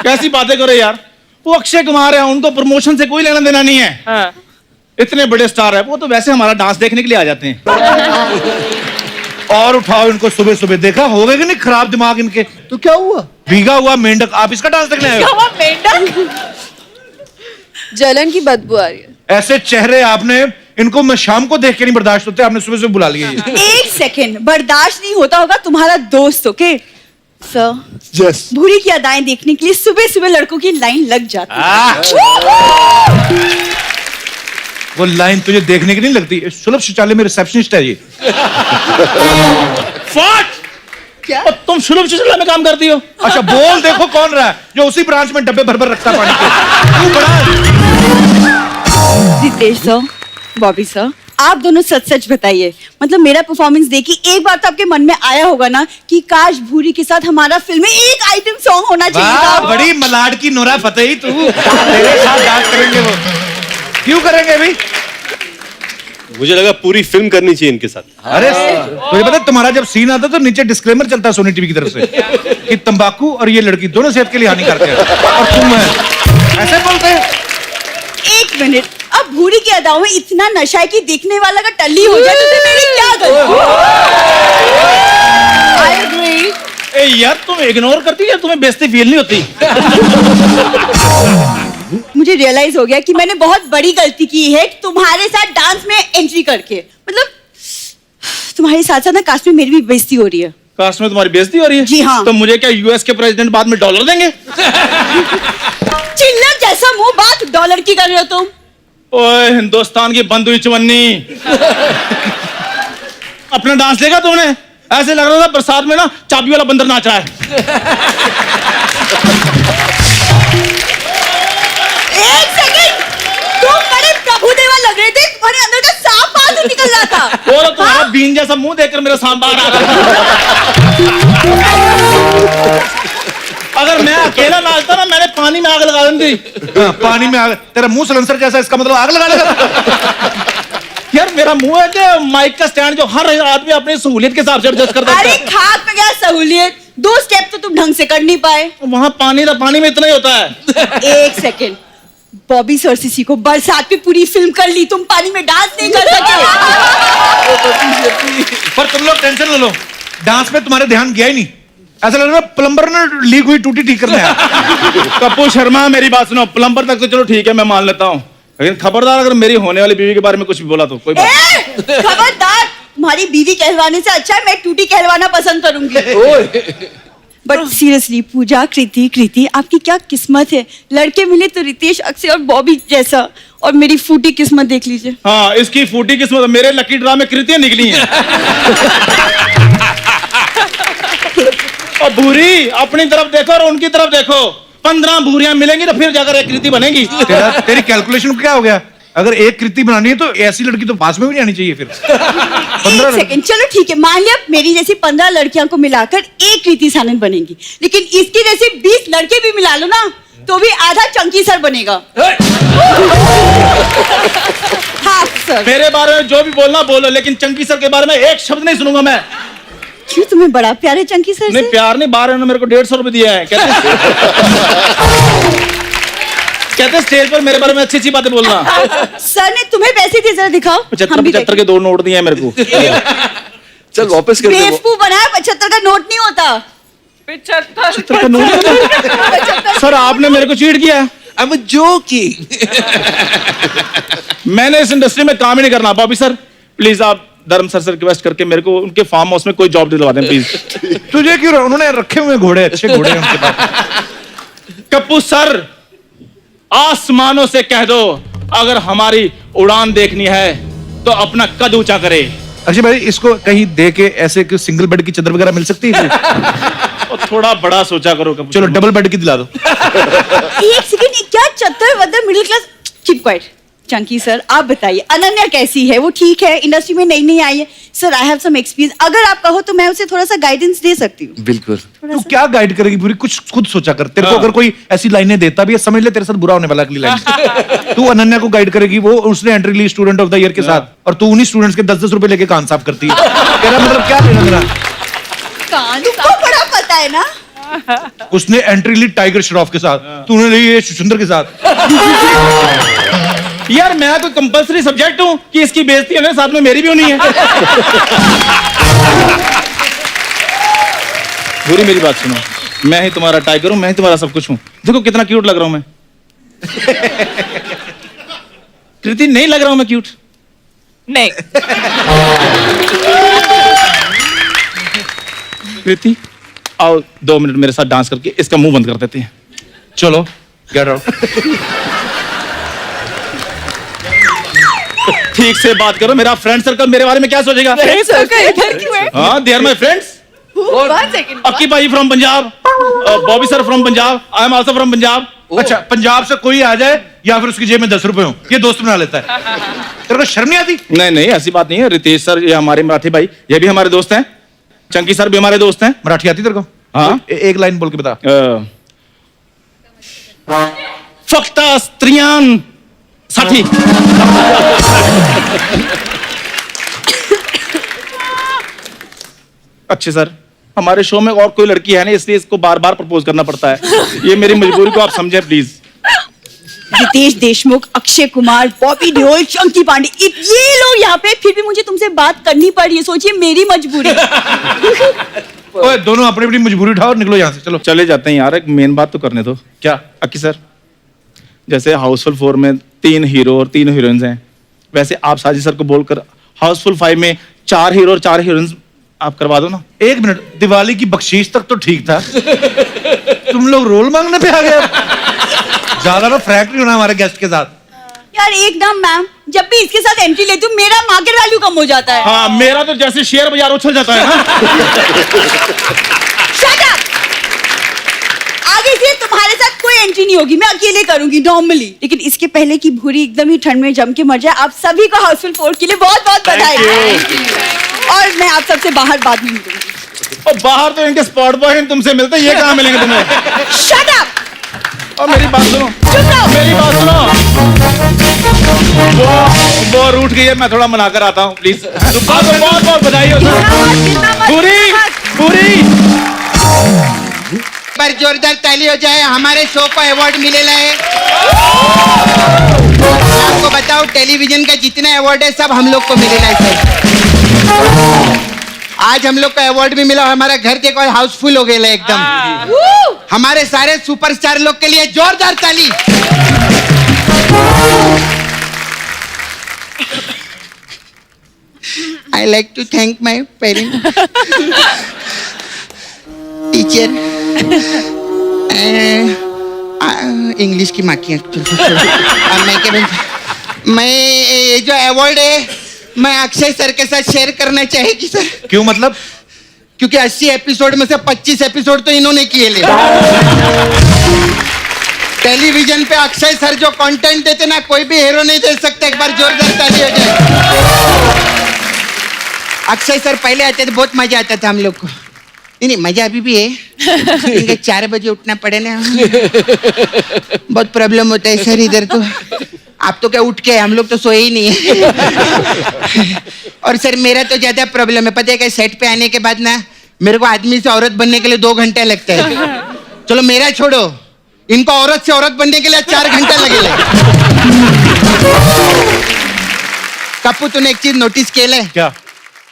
कैसी बातें करे यार, वो अक्षय कुमार है, उनको प्रमोशन से कोई लेना देना नहीं है। हाँ। इतने बड़े स्टार है, वो तो वैसे हमारा डांस देखने के लिए आ जाते हैं। और उठाओ इनको सुबह सुबह, देखा हो गए कि नहीं खराब दिमाग इनके? तो क्या हुआ? भीगा हुआ मेंढक, आप इसका डांस देखने आए हो? मेंढक जलन की बदबू आ रही है। ऐसे चेहरे आपने, इनको मैं शाम को देख के नहीं बर्दाश्त होते, आपने सुबह सुबह बुला लिया ये। 1 सेकेंड बर्दाश्त नहीं होता होगा तुम्हारा दोस्त। ओके सर, यस, भूरी की अदाएं देखने के लिए सुबह सुबह लड़कों की लाइन लग जाती है। वो लाइन तुझे देखने की नहीं लगती? सुलभ शौचालय में रिसेप्शनिस्ट है ये। फट! क्या? तुम सुलभ शौचालय में काम करती हो? अच्छा, बोल देखो कौन रहा है जो उसी ब्रांच में डब्बे भर भर रखता है पानी के। तू बड़ा रितेश सर, बॉबी सर, आप दोनों सच सच बताइए, मतलब मेरा परफॉर्मेंस देखी एक बार तो आपके मन में आया होगा ना कि काश भूरी के साथ हमारा फिल्म में एक आइटम सॉन्ग होना चाहिए था। बड़ी मलाड की नोरा फतेही तू, तेरे साथ डांस करेंगे वो। क्यों करेंगे भाई? मुझे लगा पूरी फिल्म करनी चाहिए इनके साथ। अरे तुझे पता है, तुम्हारा जब सीन आता तो नीचे डिस्क्लेमर चलता है सोनी टीवी की तरफ से कि तंबाकू और ये लड़की दोनों सेहत के लिए हानिकारक है, और तुम ऐसे बोलते हैं। 1 मिनट, अब भूरी की अदाओं में इतना नशा है कि देखने वाला का टल्ली हो जाए तो मेरी क्या गलती? I agree. ए यार, तुम इग्नोर करती है, तुम्हें बेइज्जती फील नहीं होती? मुझे रियलाइज हो गया कि मैंने बहुत बड़ी गलती की है तुम्हारे साथ डांस में एंट्री करके। मतलब तुम्हारे साथ साथ ना कास्ट में मेरी भी बेइज्जती हो रही है। कास्ट में तुम्हारी बेइज्जती हो रही है? जी हाँ। तो मुझे क्या यूएस के प्रेसिडेंट बाद में डॉलर देंगे? चिल्लर जैसा मुंह, बात डॉलर की कर रहे हो तुम। ओए हिंदुस्तान की बंद हुई चवन्नी, अपना डांस देखा तुमने? ऐसे लग रहा था बरसात में ना चाबी वाला बंदर नाच रहा है। 1 बीन जैसा मुंह देखकर मेरा सांबार आ रहा अगर मैं अकेला नाचता ना मैंने पानी में आग लगा दी। पानी में आग? तेरा मुंह सलेंसर जैसा, इसका मतलब आग लगा लेगा। यार मेरा मुंह है कि माइक का स्टैंड जो हर आदमी अपनी सहूलियत के हिसाब से एडजस्ट करता है। अरे खाक में क्या सहूलियत, 2 स्टेप तो तुम ढंग से कर नहीं पाए। वहां पानी था, पानी में इतना ही होता है। 1 सेकेंड, बॉबी सरसीसी को बरसात में पूरी फिल्म कर ली, तुम पानी में डांस नहीं कर सके। पर तुम लोग टेंशन न लो, डांस में तुम्हारे ध्यान गया ही नहीं। ऐसा लग रहा है प्लम्बर ने लीक हुई टूटी ठीक करना है। कपूर शर्मा मेरी बात सुनो, प्लम्बर तक तो चलो ठीक है मैं मान लेता हूँ, लेकिन खबरदार अगर मेरी होने वाली बीवी के बारे में कुछ भी बोला तो कोई बात। खबरदार, तुम्हारी बीवी कहलवाने से अच्छा है मैं टूटी कहलवाना पसंद करूंगी। बट सीरियसली पूजा, कृति आपकी क्या किस्मत है, लड़के मिले तो रितेश, अक्षय और बॉबी जैसा, और मेरी फूटी किस्मत देख लीजिए। हाँ इसकी फूटी किस्मत, मेरे लकी ड्रा में कृतियां निकली हैं। और भूरी अपनी तरफ देखो और उनकी तरफ देखो, 15 भूरियां मिलेंगी तो फिर जाकर एक कृति बनेगी। तेरी कैलकुलेशन क्या हो गया? अगर एक कृति बनानी है तो ऐसी लड़की तो पास में भी नहीं आनी चाहिए फिर। 1 सेकेंड, चलो ठीक है मान लिया मेरी जैसी 15 लड़कियों को मिलाकर एक कृति सानंद बनेगी, लेकिन इसकी जैसे 20 लड़के भी मिला लो ना तो भी आधा चंकी सर बनेगा। हाँ सर, मेरे बारे में जो भी बोलना बोलो, लेकिन चंकी सर के बारे में एक शब्द नहीं सुनूंगा मैं। क्यों, तुम्हें बड़ा प्यार है चंकी सर से? नहीं प्यार नहीं, 12 ने मेरे को 150 रुपए दिया है। कहते स्टेज पर मेरे बारे में अच्छी अच्छी बातें बोलना। सर ने तुम्हें पैसे दिए, जरा दिखाओ। 75 के 2 नोट दिए हैं मेरे को। चल वापस कर दे। बेवकूफ बनाया, 75 का नोट नहीं होता। 75 का नोट। सर आपने मेरे को चीट किया। I'm joking. मैंने इस इंडस्ट्री में काम ही नहीं करना। बॉबी सर प्लीज आप धर्म सर से रिक्वेस्ट करके मेरे को उनके फार्म हाउस में कोई जॉब दिलवा दें प्लीज। तुझे क्यों, उन्होंने रखे हुए घोड़े, अच्छे घोड़े हैं उनके पास। कप्पू सर आसमानों से कह दो अगर हमारी उड़ान देखनी है तो अपना कद ऊंचा करे। अक्षय भाई इसको कहीं दे के ऐसे कि सिंगल बेड की चादर वगैरह मिल सकती है? और थोड़ा बड़ा सोचा करो कप्पू। चलो डबल बेड की दिला दो। 1 सेकेंड, क्या चत्तर वदर middle class, keep quiet. Chunky sir आप बताइए अनन्या कैसी है? वो ठीक है, इंडस्ट्री में नई नई आई है। Sir I have some experience, अगर आप कहो तो मैं उसे थोड़ा सा गाइडेंस दे सकती हूँ। बिल्कुल। तू क्या गाइड करेगी पूरी, कुछ खुद सोचा कर। तेरे को अगर कोई ऐसी लाइनें देता भी है समझ ले तेरे साथ बुरा होने वाला अगली लाइन। तू अनन्या को गाइड करेगी, वो उसने एंट्री ली स्टूडेंट ऑफ द ईयर के साथ, और तू उन्हीं स्टूडेंट्स के 10-10 रुपए लेके कान साफ करती है। तेरा मतलब क्या लेना देना? तुमको बड़ा पता है ना। उसने एंट्री ली टाइगर श्रॉफ के साथ, तूने ली ये सुचंदर के साथ। यार मैं तो कंपल्सरी सब्जेक्ट हूँ कि इसकी बेइज्जती होने साथ में मेरी भी होनी है। बुरी मेरी बात सुनो, मैं ही तुम्हारा टाइगर हूँ, मैं ही तुम्हारा सब कुछ हूँ। देखो कितना क्यूट लग रहा हूँ मैं। कृति नहीं लग रहा हूँ मैं क्यूट? नहीं। कृति आओ 2 मिनट मेरे साथ डांस करके इसका मुंह बंद कर देते हैं। चलो गेट आउट। ठीक से बात करो, मेरा फ्रेंड सर्कल मेरे बारे में क्या सोचेगा? फ्रेंड सर्कल इधर क्यों है? हाँ they are my friends. 1 second, Akki भाई from Punjab, Bobby sir from Punjab, I am also from Punjab. अच्छा पंजाब से कोई आ जाए या फिर उसकी जेब में 10 रुपए हो, ये दोस्त बना लेता है। तेरे को शर्म नहीं आती? नहीं नहीं ऐसी बात नहीं है। रितेश सर ये हमारे मराठी भाई, ये भी हमारे दोस्त हैं। चंकी सर भी हमारे दोस्त हैं। मराठी आती तेरे को? हाँ एक लाइन बोल के बता। फक्त स्त्रियां साठी। अच्छे सर हमारे शो में और कोई लड़की है नहीं, इसलिए इसको बार बार प्रपोज करना पड़ता है। ये मेरी मजबूरी को आप समझे प्लीज। रितेश देशमुख, अक्षय कुमार, बॉबी देओल, चंकी पांडे, ये लोग यहाँ पे, फिर भी मुझे तुमसे बात करनी पड़ रही है। सोचिए मेरी मजबूरी। ओए दोनों अपनी अपनी मजबूरी उठाओ और निकलो यहाँ से। चलो चले जाते हैं यार, एक मेन बात तो करने दो। क्या अक्की सर, जैसे हाउसफुल 4 में 3 हीरो और 3 हीरोइंस हैं, वैसे आप साजिद सर को बोलकर हाउसफुल 5 में 4 हीरो और 4 हीरोइंस आप करवा दो ना। 1 मिनट, दिवाली की बख्शीश तक तो ठीक था, तुम लोग रोल मांगने पे आ गए। ज्यादा ना फ्रैंक नहीं होना हमारे गेस्ट के साथ। यार एकदम मैम, जब भी इसके साथ एंट्री लेती हूँ मेरा मार्केट वैल्यू कम हो जाता है। हाँ मेरा तो जैसे शेयर बाजार उछल जाता है ना। Shut up! आगे से तुम्हारे साथ कोई एंट्री नहीं होगी, मैं अकेले करूंगी नॉर्मली। लेकिन इसके पहले की भूरी एकदम ही ठंड में जम के मर जाए, आप सभी को हाउसफुल 4 के लिए बहुत बहुत बधाई। और मैं आप सबसे बाहर बाद में मिलूंगी। और बाहर तो इनके स्पॉट बॉय तुमसे मिलते हैं, ये कहाँ मिलेंगे तुम्हें? Shut up! और मेरी बात सुनो, मेरी बात सुनो। वो रूठ गई है, मैं थोड़ा मनाकर आता हूँ प्लीज। बहुत बहुत बधाई हो सर। पूरी पूरी पर जोरदार ताली हो जाए, हमारे शो को अवार्ड मिलेला है। आपको बताओ टेलीविजन का जितना अवार्ड है सब हम लोग को मिलेला है सर। आज हम लोग को अवार्ड भी मिला, हमारा घर देखो हाउसफुल हो गया एकदम। हमारे सारे सुपरस्टार लोग के लिए जोरदार ताली। I like to thank my parents, teacher, English की माँ की मैं ये जो अवार्ड है मैं अक्षय सर के साथ शेयर करना चाहेगी सर। क्यों मतलब? क्योंकि 80 एपिसोड में से 25 एपिसोड तो इन्होंने किए ले। टेलीविजन पे अक्षय सर जो कंटेंट देते ना कोई भी हीरो नहीं दे सकता। एक बार जोरदार ताली हो जाए। अक्षय सर पहले आते थे बहुत मजा आता था हम लोग को। नहीं मजा अभी भी है। 4 बजे उठना पड़े ना, बहुत प्रॉब्लम होता है सर इधर तो। आप तो क्या उठ के, हम लोग तो सोए ही नहीं है। और सर मेरा तो ज्यादा प्रॉब्लम है, पता है क्या? सेट पे आने के बाद ना मेरे को आदमी से औरत बनने के लिए 2 घंटे लगता है। चलो मेरा छोड़ो, इनको औरत से औरत बनने के लिए 4 घंटे लगेगा। कप्पू तूने एक चीज नोटिस केलं? क्या?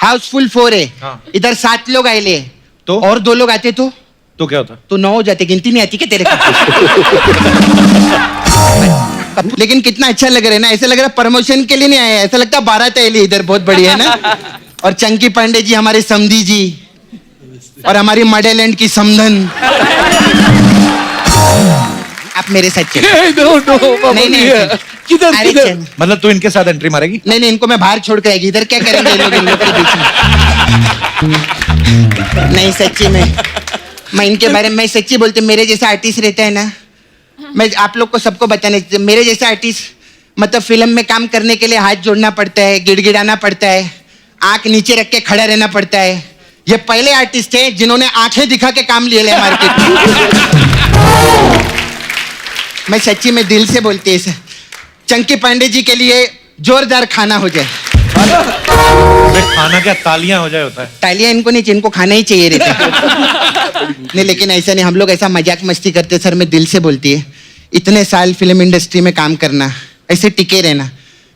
हाउसफुल 4 है, इधर 7 लोग आए तो और 2 लोग आते तो क्या होता? तो 9 हो जाते। गिनती नहीं आती क्या तेरे को? लेकिन कितना अच्छा लग रहा है ना, ऐसा लग रहा है प्रमोशन के लिए नहीं आया, ऐसा लगता है बारात है इधर, बहुत बढ़िया है ना। और चंकी पांडे जी हमारे समधी जी, और हमारी मॉडलैंड की समधन। आप मेरे साथ चलो। नहीं अरे चल। मतलब तू इनके साथ एंट्री मारेगी? नहीं इनको मैं बाहर छोड़ के आएगी, इधर क्या करेंगे ये लोग इन लोग के बीच में? नहीं सच्ची में मैं इनके बारे में सच्ची बोलती, मेरे जैसा आर्टिस्ट रहता है ना, मैं आप लोग को सबको बताने, मेरे जैसा आर्टिस्ट मतलब फिल्म में काम करने के लिए हाथ जोड़ना पड़ता है, गिड़गिड़ाना पड़ता है, आंख नीचे रख के खड़ा रहना पड़ता है। ये पहले आर्टिस्ट है जिन्होंने आंखें दिखा के काम लिए ले मार्केट में। मैं सच्ची में दिल से बोलती है सर। चंकी पांडे जी के लिए जोरदार खाना हो जाए। खाना क्या, तालियां हो जाए होता है? तालियां इनको नहीं, इनको खाना ही चाहिए रहता है। नहीं लेकिन ऐसा नहीं, हम लोग ऐसा मजाक मस्ती करते सर। मैं दिल से बोलती है, इतने साल फिल्म इंडस्ट्री में काम करना, ऐसे टिके रहना,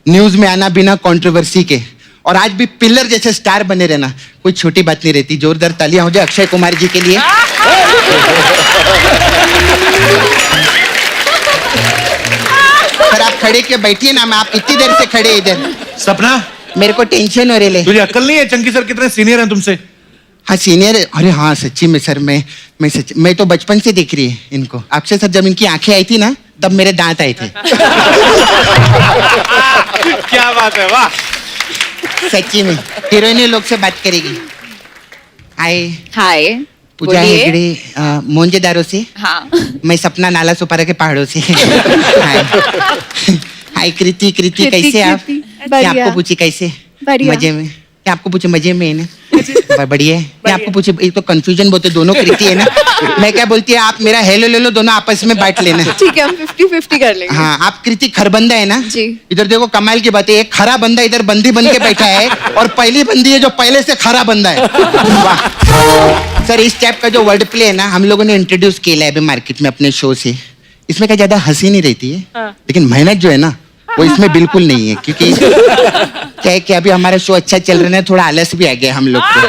न्यूज में आना बिना कंट्रोवर्सी के, और आज भी पिलर जैसे स्टार बने रहना, कोई छोटी बात नहीं रहती। जोरदार तालियां हो जाए अक्षय कुमार जी के लिए। सर आप खड़े क्यों बैठिए ना, मैं आप इतनी देर से खड़े इधर। सपना मेरे को टेंशन हो रही है। तुझे अक्ल नहीं है? चंकी सर कितने सीनियर हैं तुमसे? हाँ सीनियर है। अरे हाँ सच्ची में सर, मैं तो बचपन से देख रही है इनको। अक्षय सर जब इनकी आंखें आई थी ना तब मेरे दांत आए थे। क्या बात है, वाह। सच्ची में हीरोइनी लोग से बात करेगी। हाय पूजा हेगड़े मोंजेदारों से। हाँ मैं सपना नाला सुपारा के पहाड़ों से। हाय कृति कैसे आप? क्या आपको पूछी कैसे? मजे में? क्या आपको पूछे मजे में है ना? बढ़िया है। क्या आपको पूछे, एक तो कंफ्यूजन बोलते दोनों कृति है ना। मैं क्या बोलती है, आप मेरा हेलो ले लो, दोनों आपस में बांट लेना। ठीक है हम 50-50 कर लेंगे। हाँ आप कृति खरबंदा है ना जी। इधर देखो कमाल की बात है, एक खरा बंदा इधर बंदी बन के बैठा है और पहली बंदी है जो पहले से खरा बंदा है। वाह सर, इस टाइप का जो वर्ड प्ले है ना हम लोगों ने इंट्रोड्यूस किया है अभी मार्केट में अपने शो से। इसमें क्या ज्यादा हंसी नहीं रहती है, लेकिन मेहनत जो है ना वो इसमें बिल्कुल नहीं है। क्योंकि क्या है कि अभी हमारा शो अच्छा चल रहा है, थोड़ा आलस भी आ गया हम लोग को।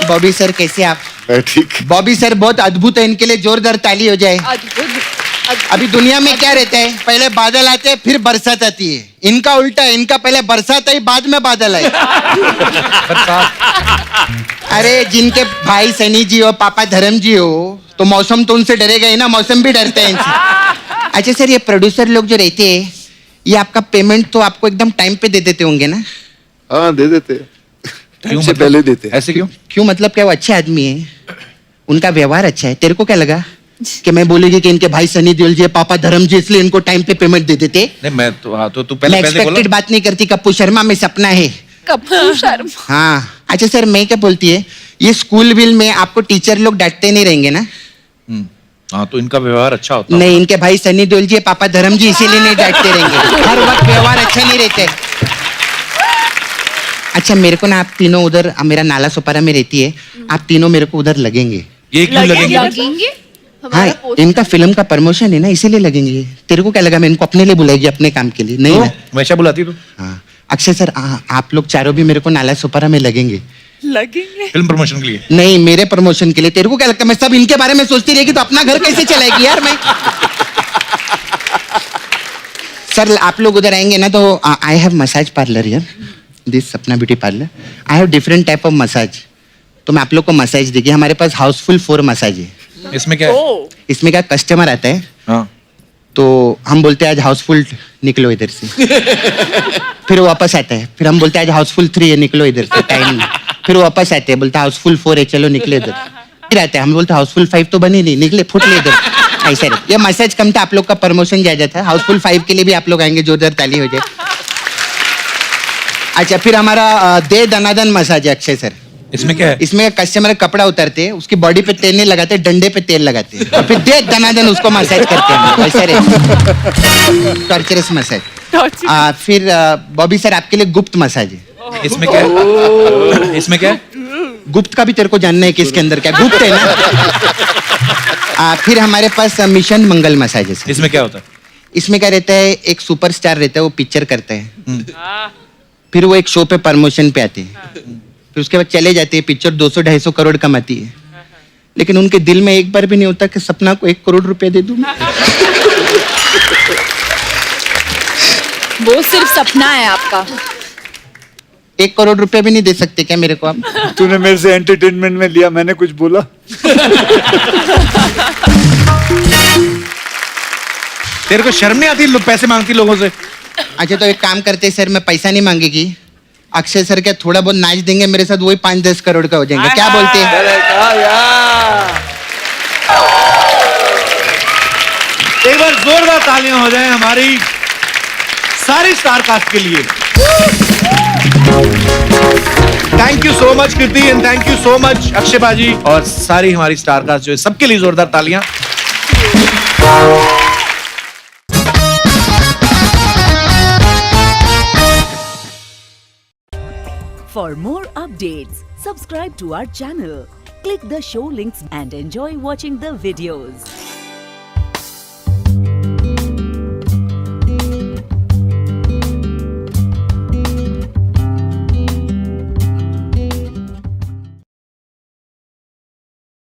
बॉबी सर कैसे आप? ठीक। बॉबी सर बहुत अद्भुत है, इनके लिए जोरदार ताली हो जाए। अभी दुनिया में क्या रहता है, पहले बादल आते हैं फिर बरसात आती है। इनका उल्टा है, इनका पहले बरसात आई बाद में बादल आए। अरे जिनके भाई सनी जी हो, पापा धर्म जी हो, तो मौसम तो उनसे डरेगा ही ना, मौसम भी डरते हैं इनसे। अच्छा सर, ये प्रोड्यूसर लोग जो रहते हैं ये आपका पेमेंट तो आपको एकदम टाइम पे दे देते होंगे ना? हाँ दे देते, टाइम से पहले देते। ऐसे क्यों? क्यों मतलब क्या वो अच्छे आदमी है, उनका व्यवहार अच्छा है? तेरे को क्या लगा कि मैं बोलेगी कि इनके भाई सनी देओल जी पापा धर्म जी इसलिए इनको टाइम पे पेमेंट दे देते? नहीं मैं तो हाँ तो तू मैं पहले बोला एक्सपेक्टेड बात नहीं करती, कप्पू शर्मा में सपना है। कपूर शर्मा। हाँ अच्छा सर, मैं क्या बोलती है, ये स्कूल विल में आपको टीचर लोग डांटते नहीं रहेंगे ना? हाँ तो इनका व्यवहार अच्छा होता नहीं, इनके भाई सनी देओल जी पापा धर्म जी इसीलिए नहीं डांटते रहेंगे, हर वक्त व्यवहार अच्छा नहीं रहते। अच्छा मेरे को ना आप तीनों उधर, मेरा नाला सुपारा में रहती है, आप तीनों मेरे को उधर लगेंगे। ये क्यों लगेंगे? हाँ इनका फिल्म का प्रमोशन है ना, इसीलिए लगेंगे। तेरे को क्या लगा मैं इनको अपने लिए बुलाएगी अपने काम के लिए? नहीं ना, हमेशा बुलाती तू। हाँ अक्षय सर आप लोग चारों भी मेरे को नाला सुपारा में लगेंगे। फिल्म प्रमोशन के लिए? नहीं मेरे प्रमोशन के लिए। तेरे को क्या लगता है मैं सब इनके बारे में सोचती रहेगी तो अपना घर कैसे चलाएगी यार मैं? सर आप लोग उधर आएंगे ना तो आई हैव मसाज पार्लर यार, दिस सपना beauty parlour. I have different type of massage, तो मैं आप लोग को मसाज देगी। हमारे पास हाउसफुल 4 मसाज है। इसमें क्या है? इसमें क्या, कस्टमर आता है हाँ तो हम बोलते हैं आज हाउसफुल निकलो इधर से, फिर वो वापस आता है, फिर हम बोलते हैं आज हाउसफुल 3 है निकलो इधर से, टाइम नहीं। फिर वो वापस आते हैं, बोलते हैं हाउसफुल 4 है चलो निकले इधर। फिर आते हैं, हम बोलते हैं हाउसफुल 5 तो बनी नहीं, निकले फुट ले इधर। ऐसा है ये मसाज कम था, आप लोग का प्रमोशन ज्यादा था। हाउसफुल 5 के लिए भी आप लोग आएंगे, जोरदार ताली हो जाए। अच्छा फिर हमारा दे दनादन मसाज है अक्षय सर। इसमें क्या है? इसमें कस्टमर कपड़ा उतारते हैं, उसकी बॉडी पे तेल नहीं लगाते, डंडे पे तेल लगाते हैं और फिर दे दनादन उसको मसाज करते हैं। ऐसा रहता टॉर्चरस मसाज। फिर बॉबी सर आपके लिए गुप्त मसाज है। इसमें क्या है? इसमें क्या है? गुप्त का भी तेरे को जानना है कि इसके अंदर क्या गुप्त है ना। फिर हमारे पास मिशन मंगल मसाज है सर। इसमें क्या होता है? इसमें क्या रहता है, एक सुपरस्टार रहता है, वो पिक्चर करता है, फिर वो एक शो पे प्रमोशन पे आते हैं, फिर उसके बाद चले जाते हैं, पिक्चर 200-250 करोड़ कमाती है, लेकिन उनके दिल में एक बार भी नहीं होता कि सपना को 1 करोड़ रुपए दे दूं। वो सिर्फ सपना है आपका। 1 करोड़ रुपए भी नहीं दे सकते क्या मेरे को आप? तूने मेरे से एंटरटेनमेंट में लिया, मैंने कुछ बोला? तेरे को शर्म नहीं आती पैसे मांगती लोगों से? अच्छा तो एक काम करते सर, मैं पैसा नहीं मांगेगी, अक्षय सर क्या थोड़ा बहुत नाच देंगे मेरे साथ, वही 5-10 करोड़ का हो जाएंगे, क्या बोलते हैं? एक बार जोरदार तालियां हो जाएं हमारी सारी स्टार कास्ट के लिए। Thank you so much Kriti and thank you so much Akshay बाजी और सारी हमारी स्टार कास्ट जो है, सबके लिए जोरदार तालियां। For more updates, subscribe to our channel, click the show links and enjoy watching the videos.